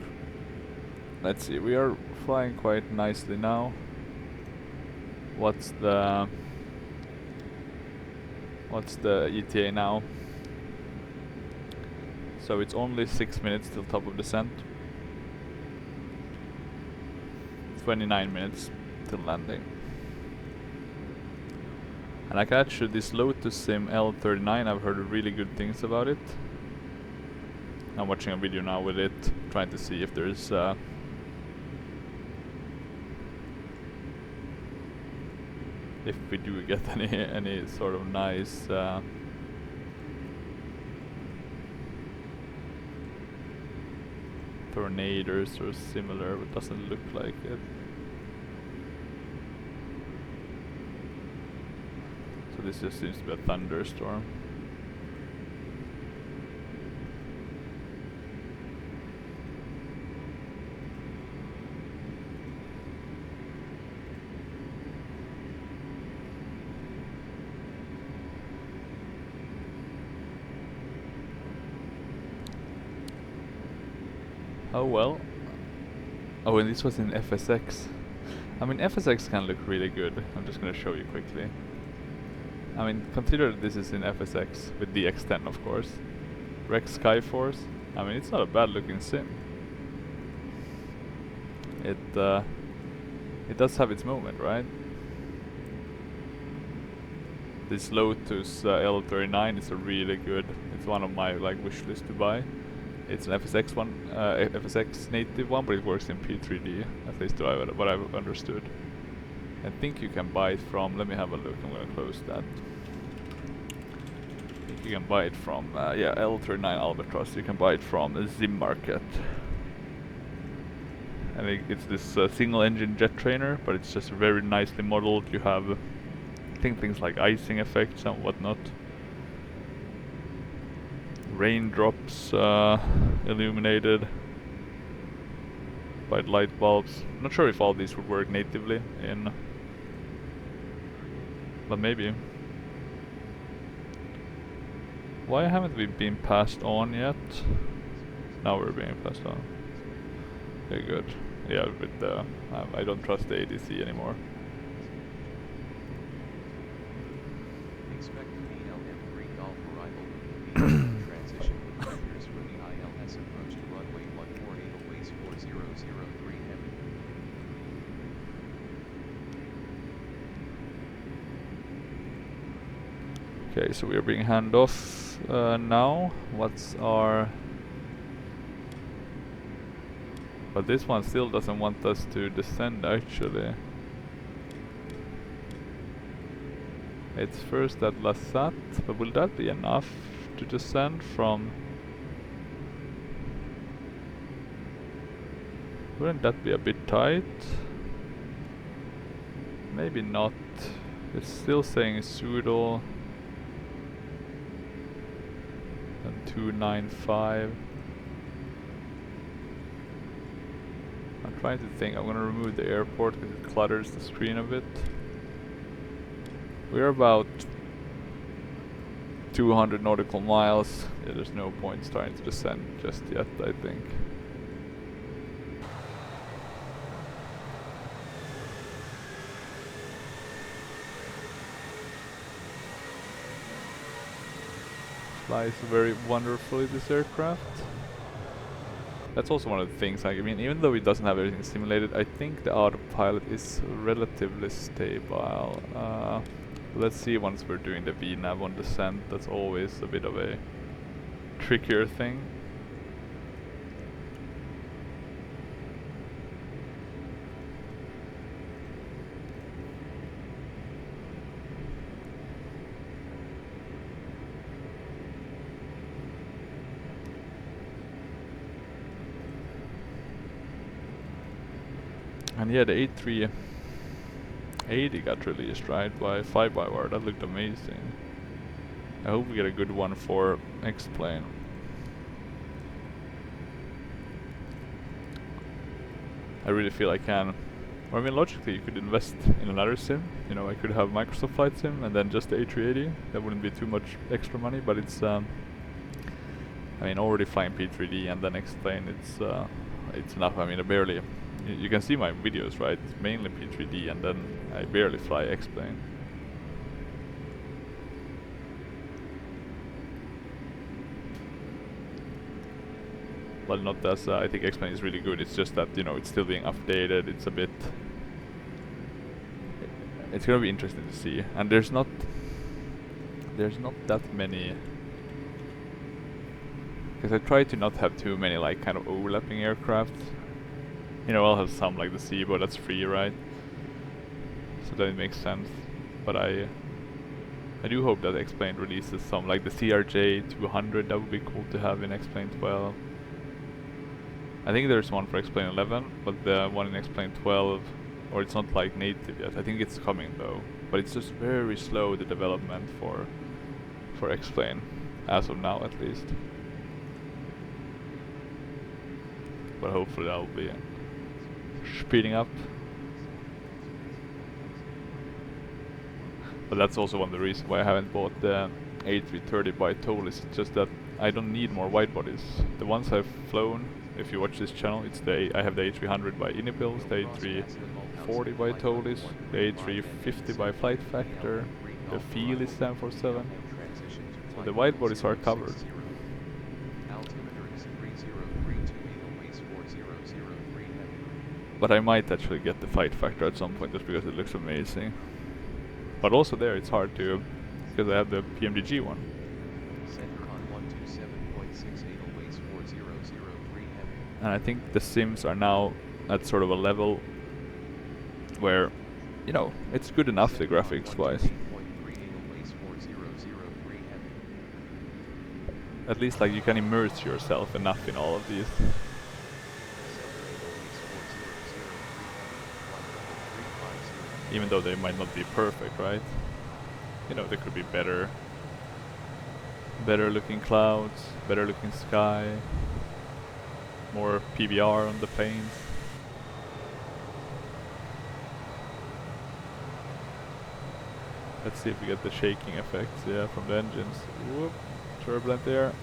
Let's see, we are flying quite nicely now. What's the ETA now? So it's only 6 minutes till top of descent. 29 minutes till landing. And I can actually, this Lotus Sim L39, I've heard really good things about it. I'm watching a video now with it, trying to see if there's if we do get any sort of nice tornadoes or similar, but doesn't look like it. So this just seems to be a thunderstorm. Oh well. Oh, and this was in FSX. I mean, FSX can look really good. I'm just gonna show you quickly. I mean, consider this is in FSX with the X10, of course. Rex Skyforce. I mean, it's not a bad looking sim. It does have its moment, right? This Lotus L39 is a really good. It's one of my like wish list to buy. It's an FSX one, FSX native one, but it works in P3D, at least what I've understood. I think you can buy it from, let me have a look, I'm gonna close that. I think you can buy it from, yeah, L39 Albatross, you can buy it from the Zim Market. And it's this single engine jet trainer, but it's just very nicely modeled. You have, I think, things like icing effects and whatnot. Raindrops illuminated by light bulbs. Not sure if all these would work natively in, but maybe. Why haven't we been passed on yet? Now we're being passed on. Okay, good. Yeah, with the I don't trust the ADC anymore. Expect ELM3 Golf arrival. Transition meters for the ILS approach to runway 14 Edelweiss 4003 heavy. Okay, so we are being handoff now. What's our... But this one still doesn't want us to descend actually. It's first at LSZH, but will that be enough to descend from... Wouldn't that be a bit tight? Maybe not. It's still saying pseudo and 295. I'm trying to think. I'm gonna remove the airport because it clutters the screen a bit. We're about 200 nautical miles. Yeah, there's no point starting to descend just yet, I think. Flies very wonderfully, this aircraft. That's also one of the things, like, I mean, even though it doesn't have everything simulated, I think the autopilot is relatively stable. Let's see once we're doing the VNAV on descent. That's always a bit of a trickier thing. And yeah, the A380 got released, right, by 5x. That looked amazing. I hope we get a good one for X-Plane. I really feel I can. Or I mean, logically, you could invest in another sim. You know, I could have Microsoft Flight Sim and then just the A380. That wouldn't be too much extra money, but it's I mean, already flying P3D and then X-Plane, it's enough. I mean, I barely. You can see my videos, right? It's mainly P3D, and then I barely fly X-Plane. Well, not as I think X-Plane is really good. It's just that, you know, it's still being updated. It's a bit. It's gonna be interesting to see, and there's not that many. Because I try to not have too many like kind of overlapping aircraft. You know, I'll have some like the Seabo, that's free, right? So that it makes sense. But I do hope that X-Plane releases some like the CRJ 200. That would be cool to have in X-Plane 12. I think there's one for X-Plane 11, but the one in X-Plane 12, or it's not like native yet. I think it's coming though, but it's just very slow, the development for X-Plane, as of now at least. But hopefully that'll be speeding up. But that's also one of the reasons why I haven't bought the A330 by Toll. Is just that I don't need more wide bodies. The ones I've flown, if you watch this channel, it's I have the A300 by Inipils, the A340 by Tolis, the A350 by Flight Factor, the Feel is 747. So the wide bodies are covered. But I might actually get the Fight Factor at some point just because it looks amazing. But also there it's hard to, because I have the PMDG one. And I think the sims are now at sort of a level where, you know, it's good enough the graphics wise. At least like you can immerse yourself enough in all of these. Even though they might not be perfect, right? You know, there could be better looking clouds, better looking sky, more PBR on the planes. Let's see if we get the shaking effects, yeah, from the engines. Whoop, turbulent air.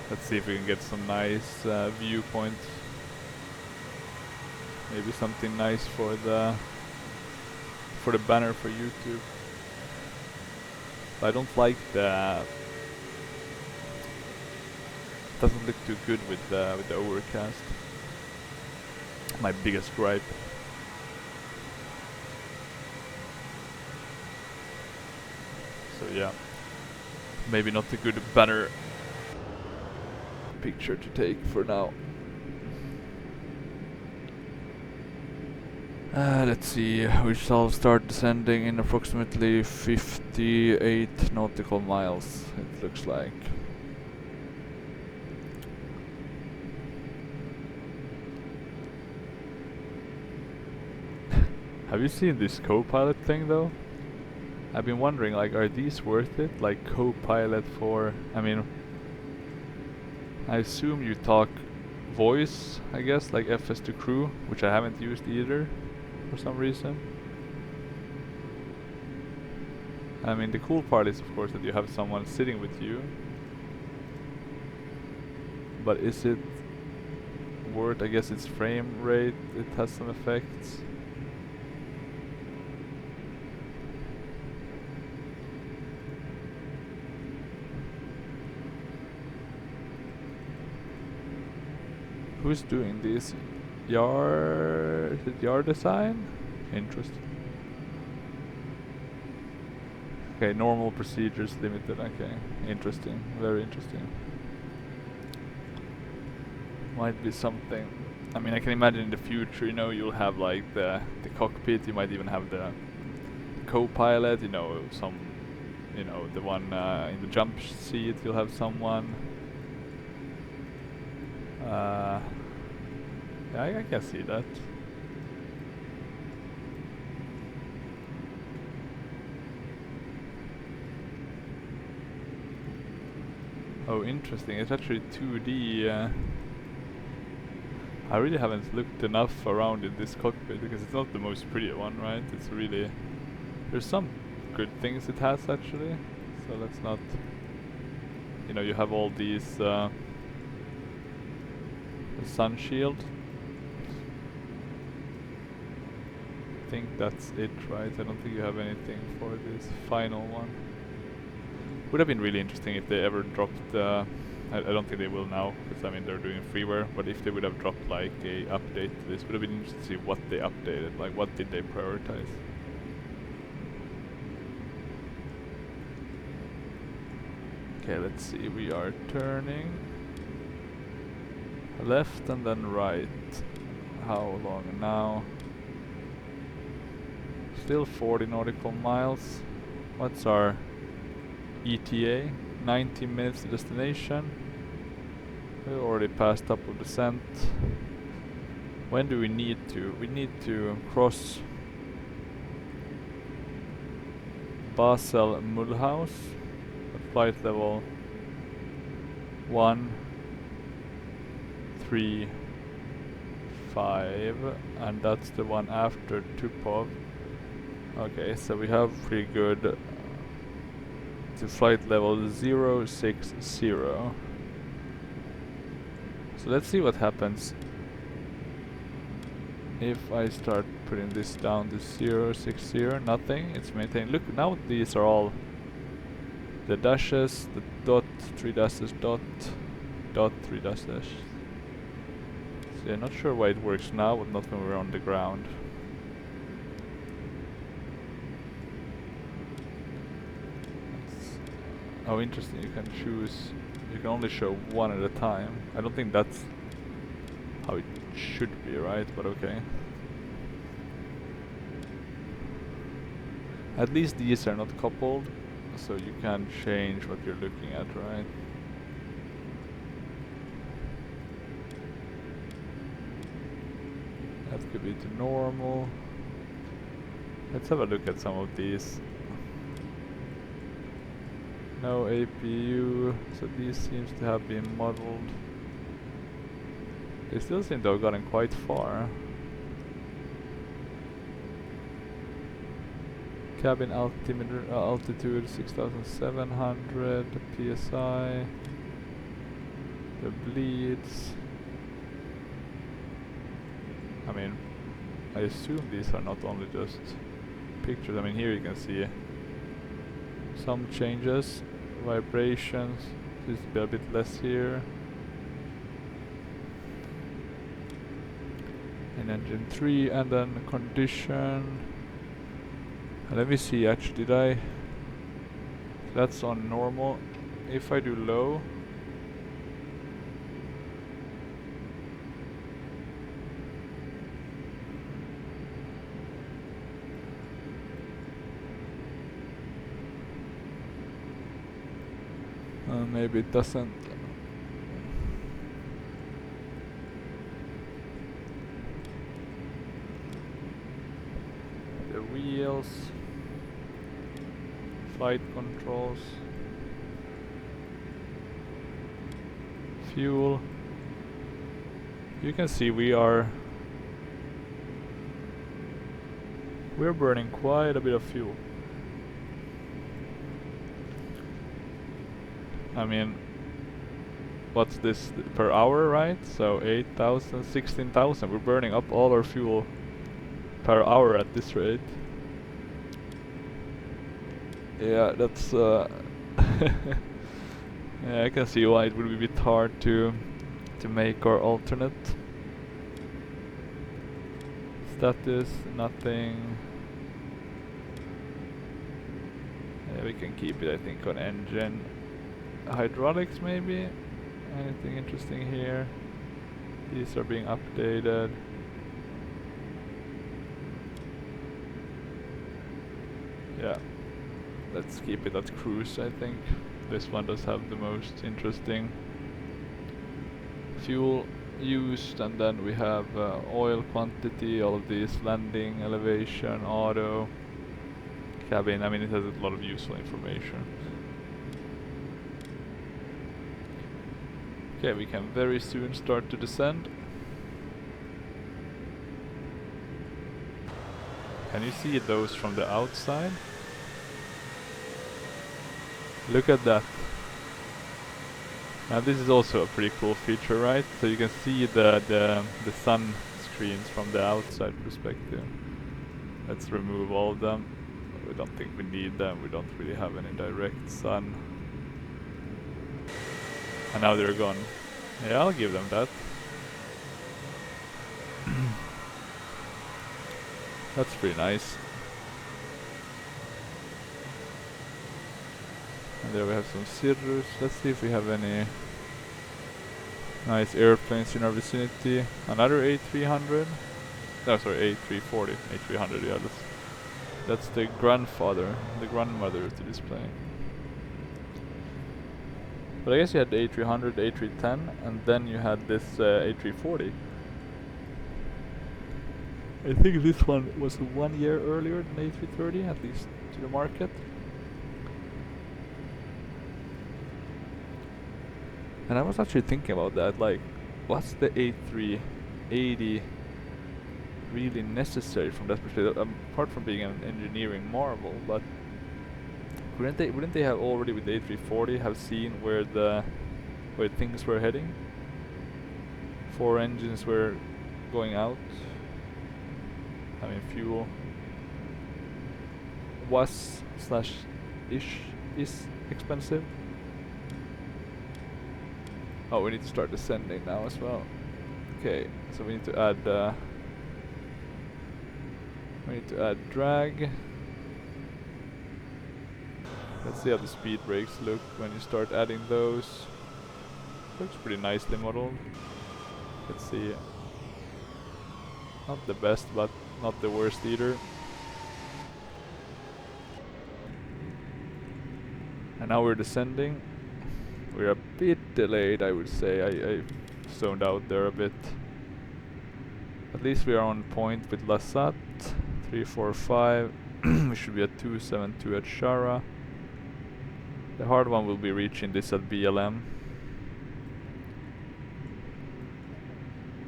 Let's see if we can get some nice viewpoints. Maybe something nice for the banner for YouTube. I don't like the. Doesn't look too good with the overcast. My biggest gripe. So yeah, maybe not a good banner picture to take for now. Let's see, we shall start descending in approximately 58 nautical miles, it looks like. Have you seen this co-pilot thing though? I've been wondering, like, are these worth it? Like co-pilot for, I mean, I assume you talk voice, I guess, like FS to crew, which I haven't used either. For some reason. I mean, the cool part is of course that you have someone sitting with you, but is it worth? I guess it's frame rate, it has some effects. Who's doing this? Is it Yard Design? Interesting. Okay, normal procedures limited. Okay, interesting. Very interesting. Might be something. I mean, I can imagine in the future, you know, you'll have like the cockpit. You might even have the co-pilot. You know, the one in the jump seat. You'll have someone. Yeah, I can see that. Oh, interesting. It's actually 2D. I really haven't looked enough around in this cockpit because it's not the most pretty one, right? It's really... There's some good things it has actually. So let's not... You know, you have all these... the sun shield. I think that's it, right? I don't think you have anything for this final one. Would have been really interesting if they ever dropped... I don't think they will now, because I mean they're doing freeware, but if they would have dropped like a update to this, would have been interesting to see what they updated, like what did they prioritize. Okay, let's see, we are turning left and then right. How long now? Still 40 nautical miles. What's our ETA? 19 minutes to destination. We already passed up of descent. When do we need to? We need to cross Basel Mulhouse at flight level 135, and that's the one after Tupov. Okay, so we have pretty good to flight level 060. So let's see what happens if I start putting this down to 060. Nothing, it's maintained. Look, now these are all the dashes, the dot, 3 dashes, dot, dot, 3 dashes. So I'm not sure why it works now, but not when we're on the ground. Oh, interesting, you can choose, you can only show one at a time. I don't think that's how it should be, right? But okay. At least these are not coupled, so you can change what you're looking at, right? That could be to normal. Let's have a look at some of these. No APU, so these seems to have been modeled. They still seem to have gotten quite far. Cabin altimeter, altitude 6,700 psi. The bleeds. I mean, I assume these are not only just pictures. I mean, here you can see some changes, vibrations. This is a bit less here. In engine 3, and then condition. Let me see, actually, did I... That's on normal. If I do low... maybe it doesn't... The wheels... Flight controls... Fuel... You can see we're burning quite a bit of fuel. I mean, what's this per hour, right? So 8,000, 16,000. We're burning up all our fuel per hour at this rate. Yeah, that's yeah, I can see why it would be a bit hard to make our alternate. Status, nothing. Yeah, we can keep it, I think, on engine. Hydraulics, maybe? Anything interesting here? These are being updated. Yeah, let's keep it at cruise, I think. This one does have the most interesting fuel used, and then we have oil quantity, all of these, landing, elevation, auto, cabin. I mean, it has a lot of useful information. Okay, we can very soon start to descend. Can you see those from the outside? Look at that. Now this is also a pretty cool feature, right? So you can see the sun screens from the outside perspective. Let's remove all of them. We don't think we need them. We don't really have any direct sun. And now they're gone. Yeah, I'll give them that. That's pretty nice. And there we have some Cirrus. Let's see if we have any nice airplanes in our vicinity. Another A300. No, sorry, A340. A300, yeah. That's the grandmother to this plane. But I guess you had the A300, the A310, and then you had this A340. I think this one was 1 year earlier than A330, at least to the market. And I was actually thinking about that, like, what's the A380 really necessary from that perspective? Apart from being an engineering marvel, but wouldn't they have already with the A340 have seen where things were heading? 4 engines were going out. I mean, fuel was / is expensive. Oh, we need to start descending now as well. Okay, so we need to add drag. Let's see how the speed brakes look when you start adding those. Looks pretty nicely modeled. Let's see. Not the best, but not the worst either. And now we're descending. We're a bit delayed, I would say. I zoned out there a bit. At least we are on point with LSZH. 345. We should be at 272 at Shara. The hard one will be reaching this at BLM.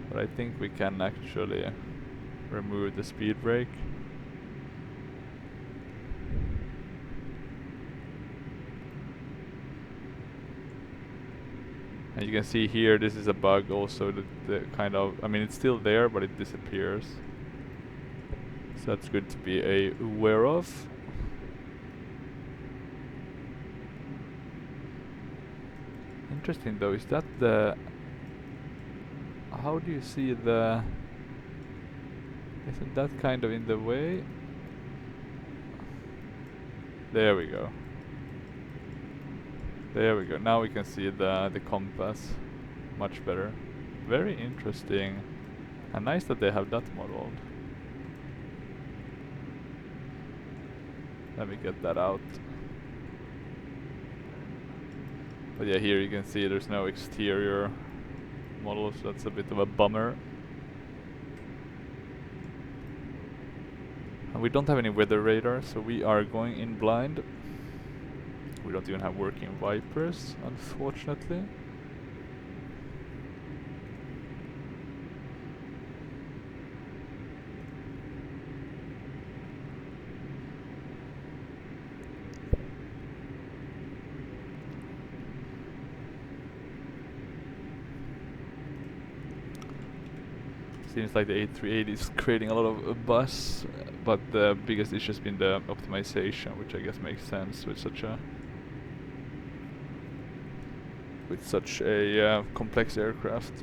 But I think we can actually remove the speed brake. And you can see here, this is a bug also, that the kind of, I mean, it's still there, but it disappears. So that's good to be aware of. Interesting though, is that the... How do you see the... Isn't that kind of in the way? There we go. There we go. Now we can see the compass much better. Very interesting. And nice that they have that modeled. Let me get that out. But yeah, here you can see there's no exterior model, so that's a bit of a bummer. And we don't have any weather radar, so we are going in blind. We don't even have working wipers, unfortunately. Seems like the A380 is creating a lot of buzz, but the biggest issue has been the optimization, which I guess makes sense with such a complex aircraft.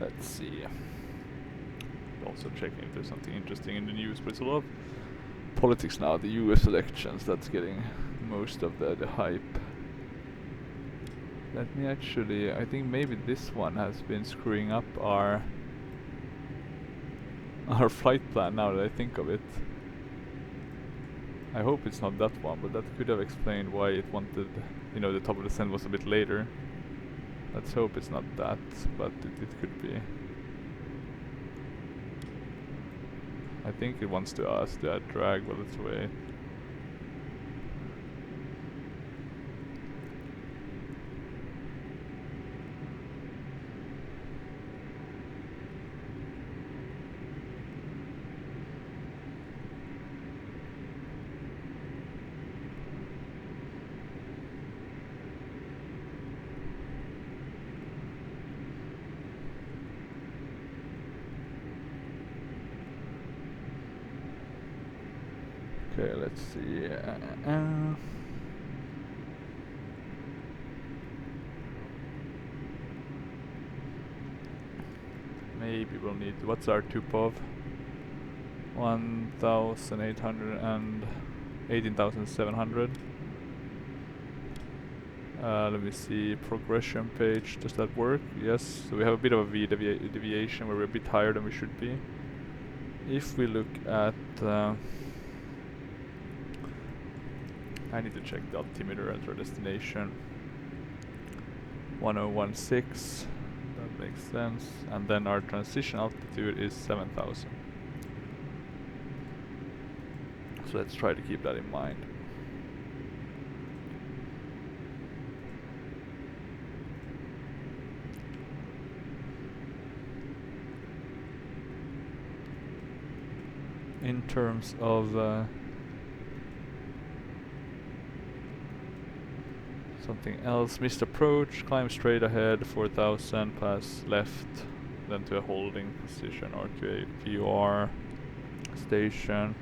Let's see. Also checking if there's something interesting in the news, but it's a lot of politics now, the US elections, that's getting most of the hype. Let me actually, I think maybe this one has been screwing up our flight plan now that I think of it. I hope it's not that one, but that could have explained why it wanted, you know, the top of the descent was a bit later. Let's hope it's not that, but it could be. I think it wants to ask that drag, but let's wait. Okay, let's see. Maybe we'll need. What's our Tupov? 1,800 and 18,700. Let me see. Progression page. Does that work? Yes. So we have a bit of a V deviation where we're a bit higher than we should be. If we look at. I need to check the altimeter at our destination. 1016. That makes sense. And then our transition altitude is 7,000. So let's try to keep that in mind. In terms of something else, missed approach, climb straight ahead, 4,000, pass left, then to a holding position or to a PUR station,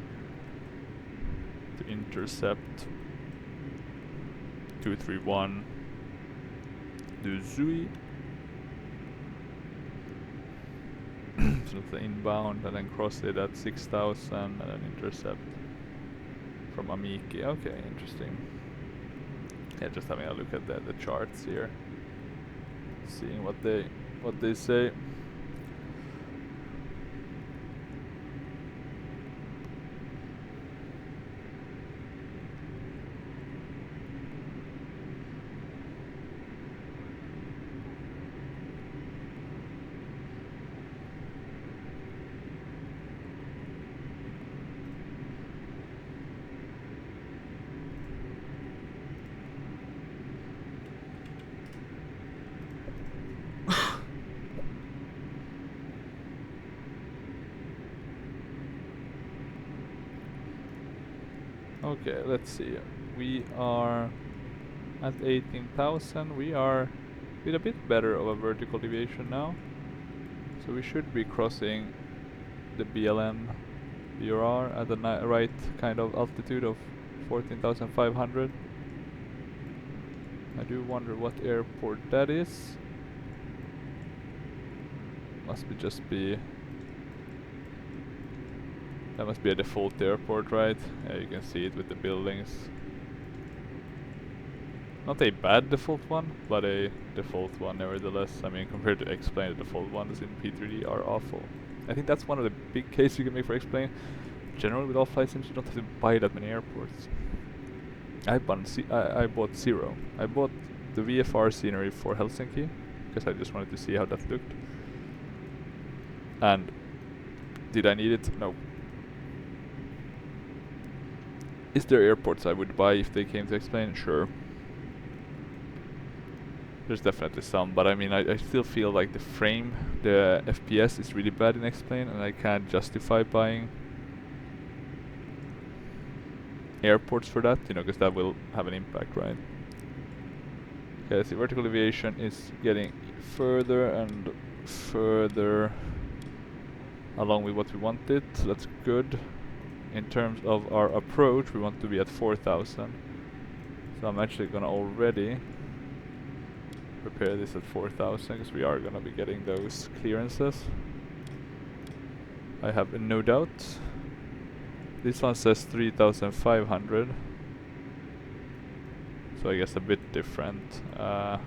to intercept, 231, do Zui, so that's the inbound, and then cross it at 6,000 and then intercept from Amiki. Okay, interesting. Yeah, just having a look at the charts here, seeing what they say. Okay, let's see. We are at 18,000. We are with a bit better of a vertical deviation now. So we should be crossing the BLM BRR at the right kind of altitude of 14,500. I do wonder what airport that is. Must be just be. That must be a default airport, right? Yeah, you can see it with the buildings. Not a bad default one, but a default one nevertheless. I mean, compared to X-Plane, the default ones in P3D are awful. I think that's one of the big cases you can make for X-Plane. Generally, with all flight sims, you don't have to buy that many airports. I bought zero. I bought the VFR scenery for Helsinki, because I just wanted to see how that looked. And did I need it? No. Is there airports I would buy if they came to X-Plane? Sure. There's definitely some, but I mean, I still feel like the frame, the FPS is really bad in X-Plane, and I can't justify buying airports for that, you know, because that will have an impact, right? Okay, the vertical deviation is getting further and further along with what we wanted, so that's good. In terms of our approach, we want to be at 4,000. So I'm actually gonna already prepare this at 4,000 because we are gonna be getting those clearances. I have no doubt. This one says 3,500. So I guess a bit different. I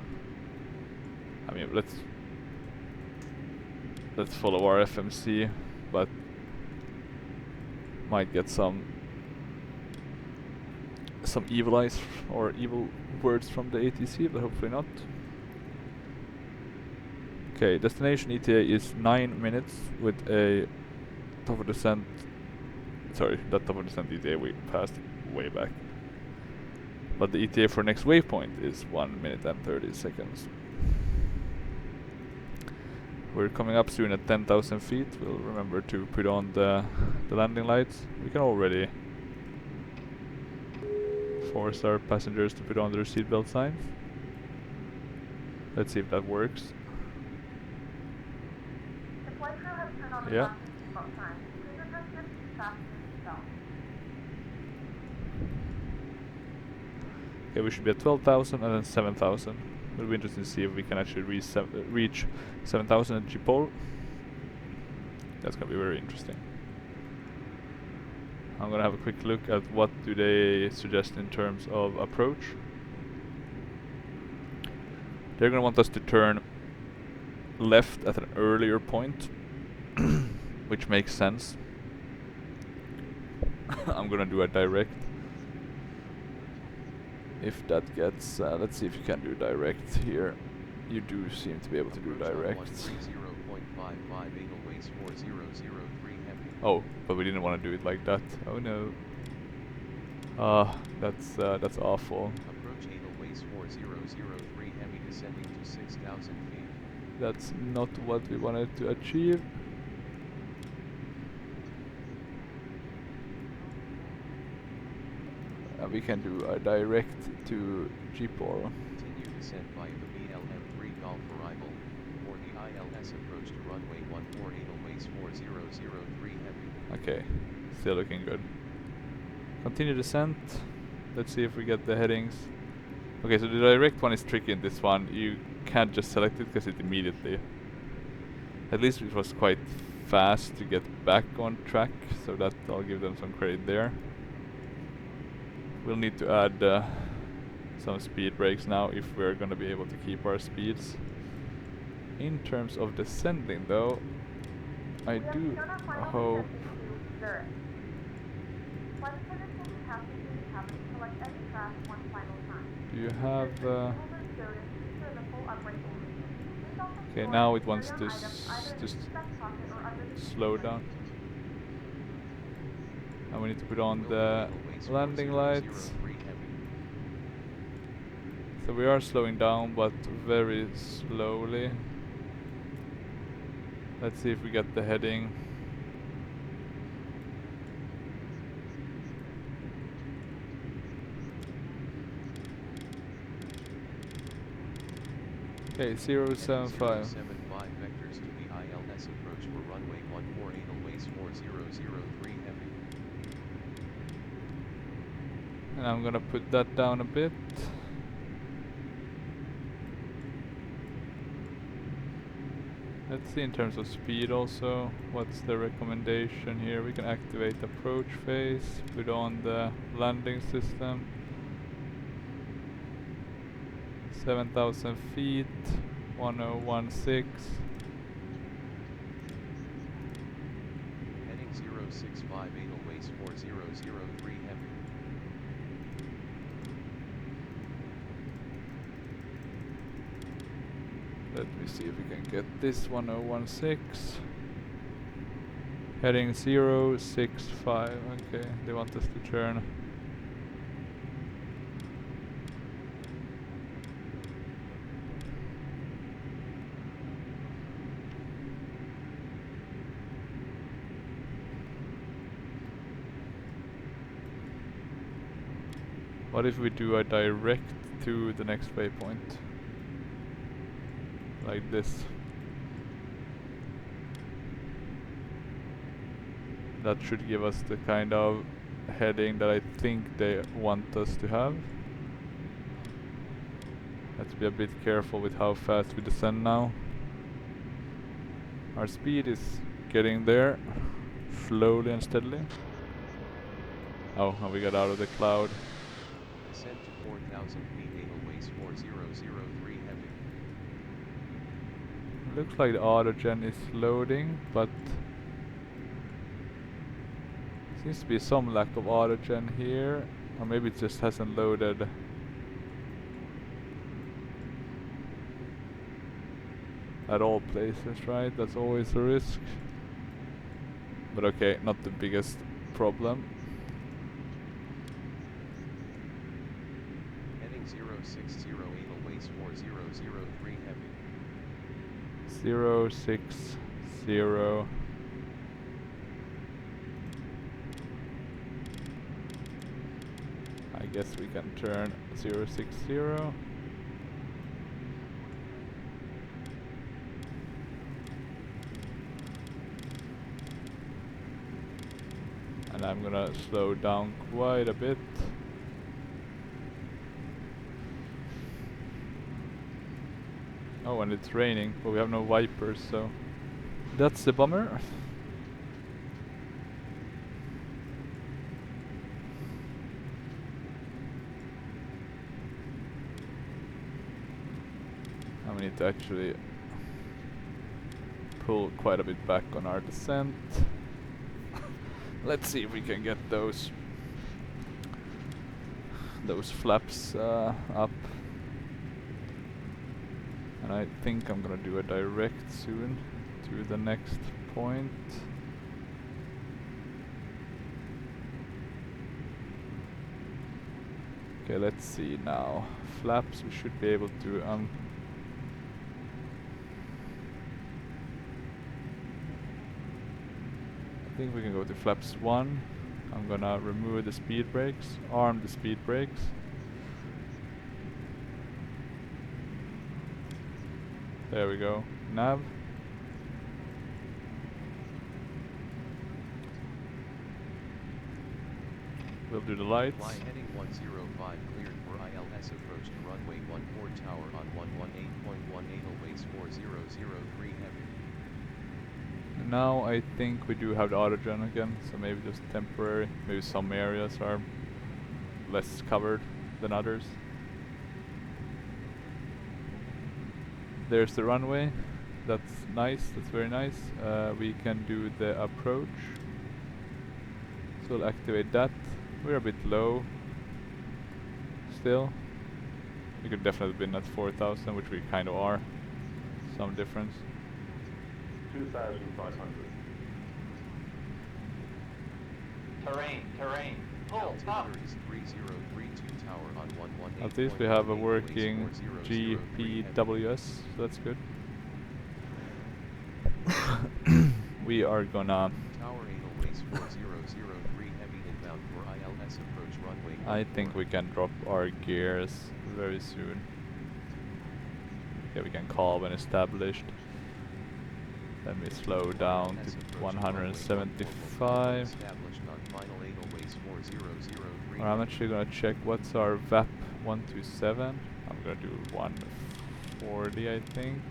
mean, let's follow our FMC, but might get some evil eyes or evil words from the ATC, but hopefully not. Okay, destination ETA is 9 minutes with a top of descent. Sorry, that top of descent ETA we passed way back. But the ETA for next waypoint is 1 minute and 30 seconds. We're coming up soon at 10,000 feet. We'll remember to put on the landing lights. We can already force our passengers to put on their seatbelt signs. Let's see if that works. The flight crew has turned on the Yeah. fasten seatbelt sign. Please adjust your fasten your seatbelt. Okay, we should be at 12,000 and then 7,000. It'll be interesting to see if we can actually reach 7,000 at Gpol. That's gonna be very interesting. I'm gonna have a quick look at what do they suggest in terms of approach. They're gonna want us to turn left at an earlier point, which makes sense. I'm gonna do a direct. If that gets, let's see if you can do direct here. You do seem to be able to do direct. 130.55 Edelweiss 4003 heavy. Oh, but we didn't want to do it like that. Oh no. That's awful. Approach Edelweiss 4003 heavy descending to 6,000 feet. That's not what we wanted to achieve. We can do a direct to Gpol. Continue descent via the BLM-3 Golf arrival, or the ILS approach to runway 14 Edelweiss 4003 heavy. Okay, still looking good. Continue descent. Let's see if we get the headings. Okay, so the direct one is tricky in this one. You can't just select it because it immediately... At least it was quite fast to get back on track, so that I'll give them some credit there. We'll need to add some speed brakes now if we're gonna be able to keep our speeds. In terms of descending though, I do hope... Do you have... Okay, now it wants to slow down. And we need to put on the landing lights. So we are slowing down, but very slowly. Let's see if we get the heading. Okay, 075. 075 vectors to the ILS approach for runway 14 Edelweiss 4003 heavy. And I'm gonna put that down a bit. Let's see in terms of speed also, what's the recommendation here. We can activate approach phase, put on the landing system. 7,000 feet, 1016. Heading 065 Edelweiss 4003 heavy. Let me see if we can get this 1016. Heading 065. Okay, they want us to turn. What if we do a direct to the next waypoint? Like this. That should give us the kind of heading that I think they want us to have. Let's be a bit careful with how fast we descend now. Our speed is getting there, slowly and steadily. Oh, and we got out of the cloud. Descent to 4,000 feet, Edelweiss 4003 heavy. Looks like the autogen is loading, but seems to be some lack of autogen here, or maybe it just hasn't loaded. At all places, right? That's always a risk. But okay, not the biggest problem. Heading 060, Edelweiss 4003 heavy. 060. I guess we can turn 060. And I'm gonna slow down quite a bit. Oh, and it's raining, but we have no wipers, so that's the bummer. And we need to actually pull quite a bit back on our descent. Let's see if we can get those flaps up. And I think I'm gonna do a direct soon to the next point. Okay, let's see now. Flaps, we should be able to I think we can go to flaps 1. I'm gonna remove the speed brakes, arm the speed brakes. There we go. Nav. We'll do the lights. Fly heading 105 cleared for ILS approach to runway 14 tower on 118.1 Edelweiss 4003 heavy. Now I think we do have the autogen again, so maybe just temporary. Maybe some areas are less covered than others. There's the runway. That's nice, that's very nice. We can do the approach. So we'll activate that. We're a bit low still. We could definitely have been at 4,000, which we kind of are. Some difference. 2,500. Terrain. Pull up. Altimeter is 3032 tower on 118. At least we have a working GPWS, so that's good. We are gonna... Tower Edelweiss 4003 heavy inbound for ILS approach runway. I think we can drop our gears very soon. Okay, we can call when established. Let me slow down to 175. Or I'm actually gonna check what's our VAP 127. I'm gonna do 140, I think.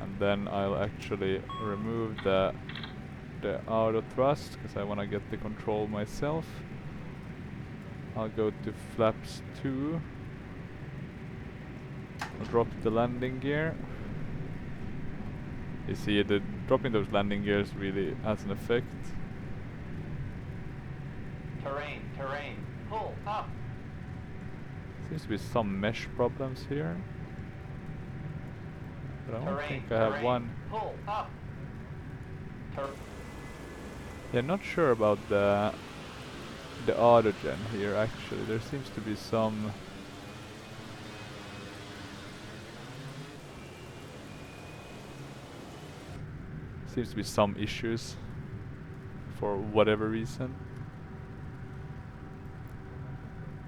And then I'll actually remove the auto thrust because I want to get the control myself. I'll go to flaps 2. I'll drop the landing gear. You see, dropping those landing gears really has an effect. Terrain. Pull up. Seems to be some mesh problems here. But I don't think I have one. Pull up. Yeah, not sure about the autogen here actually. There seems to be some... Seems to be some issues for whatever reason.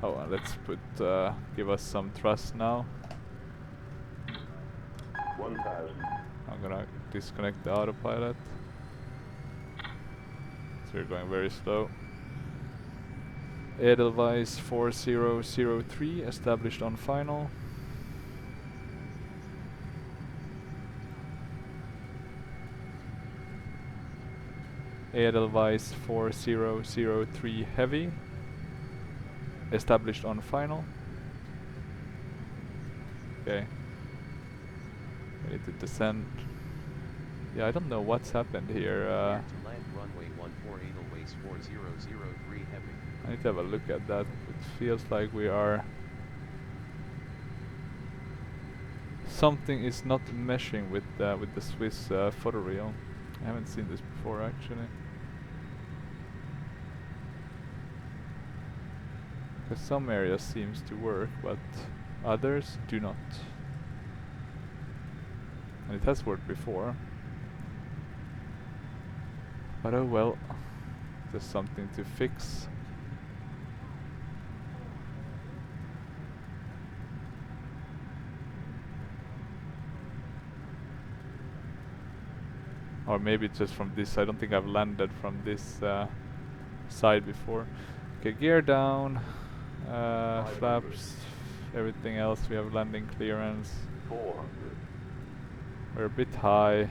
Oh, let's put give us some thrust now. 1,000. I'm gonna disconnect the autopilot. So we're going very slow. Edelweiss 4003 established on final. Edelweiss 4003 heavy established on final. Okay. We need to descend. Yeah, I don't know what's happened here. Cleared to land runway 14 Edelweiss 4003 heavy. I need to have a look at that. It feels like we are... Something is not meshing with the Swiss photoreal. I haven't seen this before actually. Because some areas seems to work, but others do not. And it has worked before. But oh well. There's something to fix. Or maybe it's just from this. I don't think I've landed from this side before. Okay, gear down, flaps, everything else. We have landing clearance. 400. We're a bit high.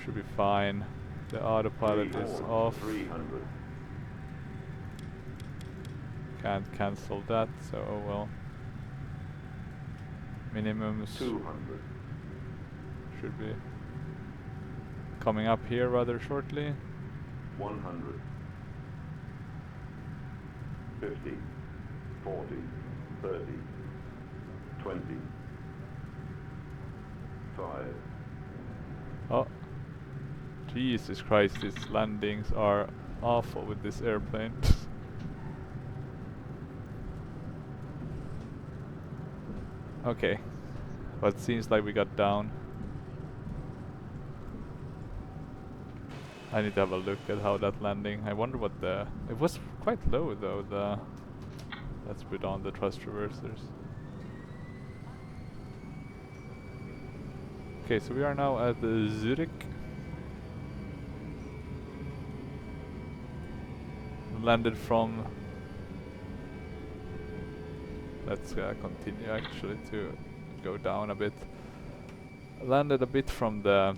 Should be fine. The autopilot is off. 300. Can't cancel that, so oh well. Minimums 200. should be coming up here rather shortly. 100. 50. 40. 30. 20. 5. Oh, Jesus Christ, these landings are awful with this airplane. Okay, but seems like we got down. I need to have a look at how that landing. I wonder what the... It was quite low though, the... Let's put on the thrust reversers. Okay, so we are now at Zurich. Landed from... Let's continue actually to go down a bit. Landed a bit from the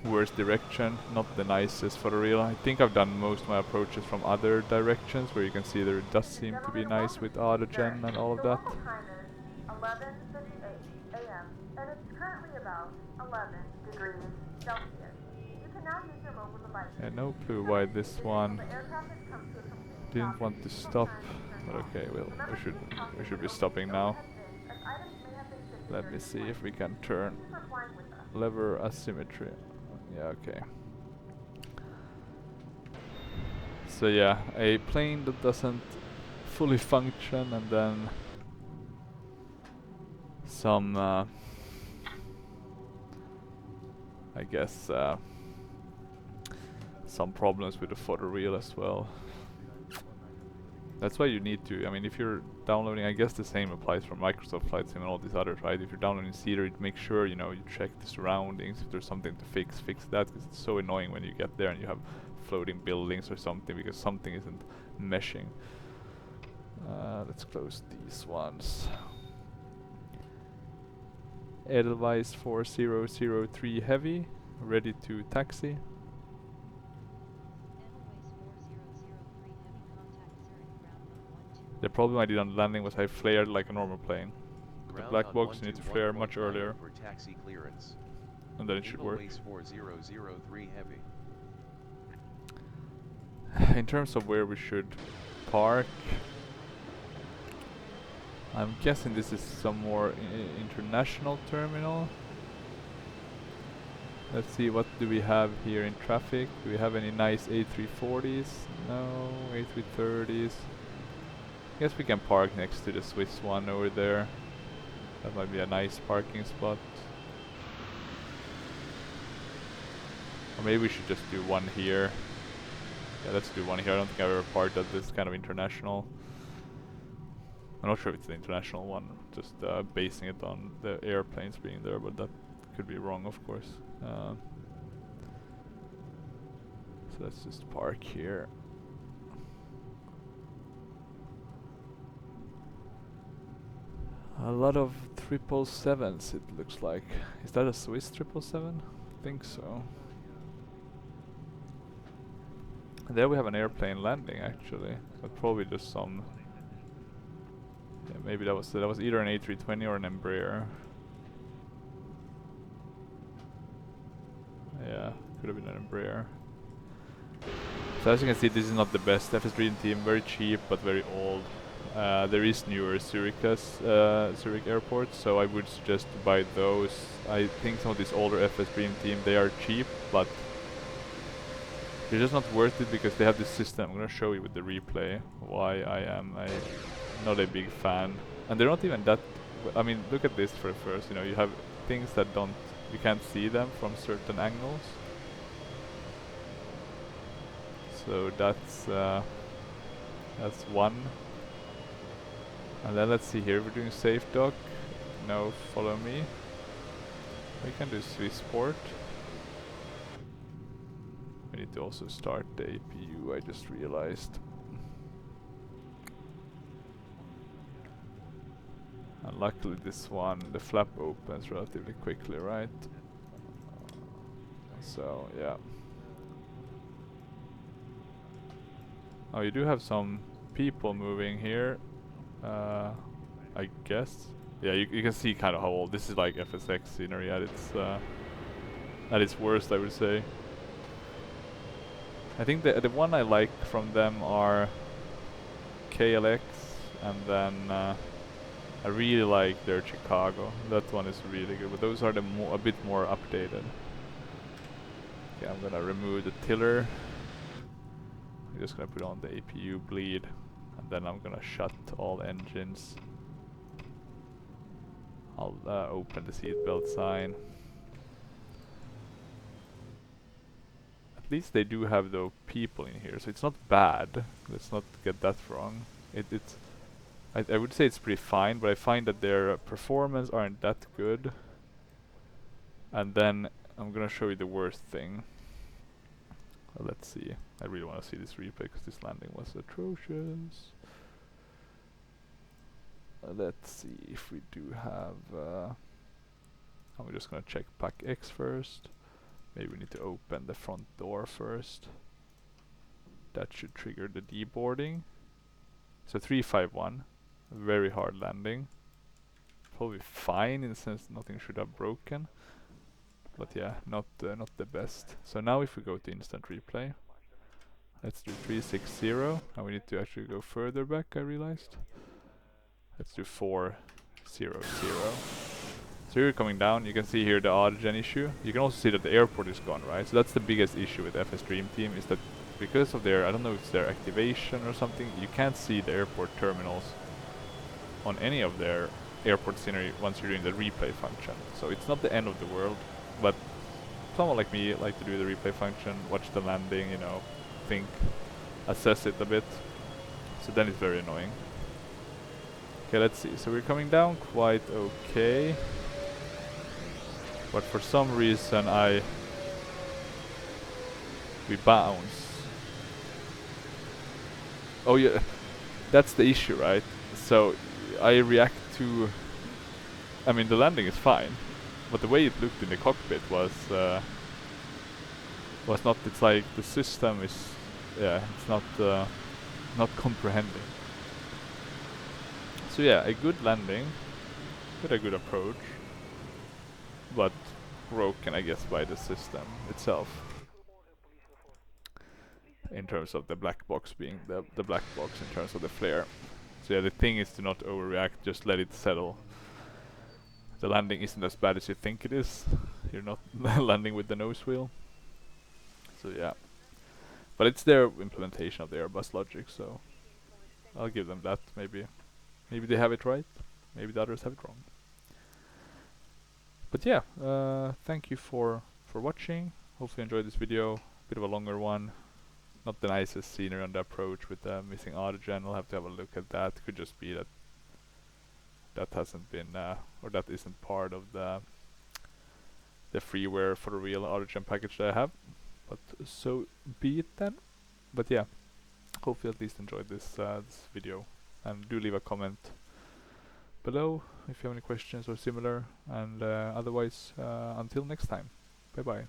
worst direction, not the nicest for the real. I think I've done most of my approaches from other directions where you can see there does seem to be nice with autogen and all of that. The local time is 11:58 a.m. and it's currently about 11 degrees Celsius. You can now use your mobile device. Yeah, no clue why this one didn't want to stop, but okay, well, we should be stopping now. Let me see if we can turn lever asymmetry. Yeah, okay. So yeah, a plane that doesn't fully function, and then some I guess some problems with the photoreal as well. That's why you need to, I mean, if you're downloading, I guess the same applies for Microsoft Flight Sim and all these others, right? If you're downloading Cedar, make sure, you know, you check the surroundings. If there's something to fix that, because it's so annoying when you get there and you have floating buildings or something, because something isn't meshing. Let's close these ones. Edelweiss 4003 heavy, ready to taxi. The problem I did on the landing was I flared like a normal plane. The BlackBox you need to flare much earlier, for taxi clearance. and then it should work. Edelweiss 4003 heavy. In terms of where we should park, I'm guessing this is some more international terminal. Let's see, what do we have here in traffic? Do we have any nice A340s? No, A330s. Guess we can park next to the Swiss one over there. That might be a nice parking spot. Or maybe we should just do one here. Yeah, let's do one here. I don't think I've ever parked at this kind of international. I'm not sure if it's the international one, just basing it on the airplanes being there, but that could be wrong, of course. So let's just park here. A lot of 777s it looks like. Is that a Swiss 777? I think so. And there we have an airplane landing actually, but probably just some. Yeah, maybe that was either an A320 or an Embraer. Yeah, could have been an Embraer. So as you can see, this is not the best FS Dream Team. Very cheap, but very old. There is newer Zurich airports, so I would suggest to buy those. I think some of these older FS Dream Team, they are cheap, but they're just not worth it because they have this system. I'm gonna show you with the replay why I am not a big fan. And they're not even that. I mean, look at this for first. You know, you have things that you can't see them from certain angles. So that's one. And then let's see here. We're doing safe dock. No, follow me. We can do Swissport. We need to also start the APU, I just realized. And luckily this one, the flap opens relatively quickly, right? So, yeah. Oh, you do have some people moving here, I guess. Yeah, you can see kind of how old this is, like FSX scenery at its worst, I would say. I think the one I like from them are KLX, and then I really like their Chicago. That one is really good, but those are a bit more updated. Okay, I'm gonna remove the tiller. I'm just gonna put on the APU bleed, and then I'm gonna shut all engines. I'll open the seatbelt sign. At least they do have the people in here, so it's not bad. Let's not get that wrong. I would say it's pretty fine, but I find that their performance aren't that good. And then I'm gonna show you the worst thing. Let's see. I really want to see this replay because this landing was atrocious. Let's see if we do have. I'm just gonna check pack X first. Maybe we need to open the front door first. That should trigger the deboarding. So 351, very hard landing. Probably fine in the sense nothing should have broken. But yeah, not the best. So now if we go to instant replay, let's do 360, and we need to actually go further back, I realized. Let's do 400. So you're coming down, you can see here the oxygen issue. You can also see that the airport is gone, right? So that's the biggest issue with FS Dream Team, is that because of their, I don't know if it's their activation or something, you can't see the airport terminals on any of their airport scenery once you're doing the replay function. So it's not the end of the world, but someone like me like to do the replay function, watch the landing, you know, think, assess it a bit. So then it's very annoying. Okay, let's see. So we're coming down quite okay. But for some reason we bounce. Oh yeah, that's the issue, right? So I react to, I mean the landing is fine, but the way it looked in the cockpit was not, it's like the system is, yeah, it's not comprehending. So yeah, a good landing, with a good approach, but broken, I guess, by the system itself. In terms of the black box being the black box in terms of the flare. So yeah, the thing is to not overreact, just let it settle. The landing isn't as bad as you think it is. You're not landing with the nose wheel. So yeah. But it's their implementation of the Airbus logic, so I'll give them that. Maybe they have it right, maybe the others have it wrong. But yeah, thank you for watching. Hopefully you enjoyed this video. Bit of a longer one. Not the nicest scenery on the approach with the missing autogen. I'll have to have a look at that. Could just be that hasn't been or that isn't part of the freeware for the real autogen package that I have. But so be it then. But yeah, hopefully at least enjoyed this video, and do leave a comment below if you have any questions or similar, and otherwise until next time, bye bye.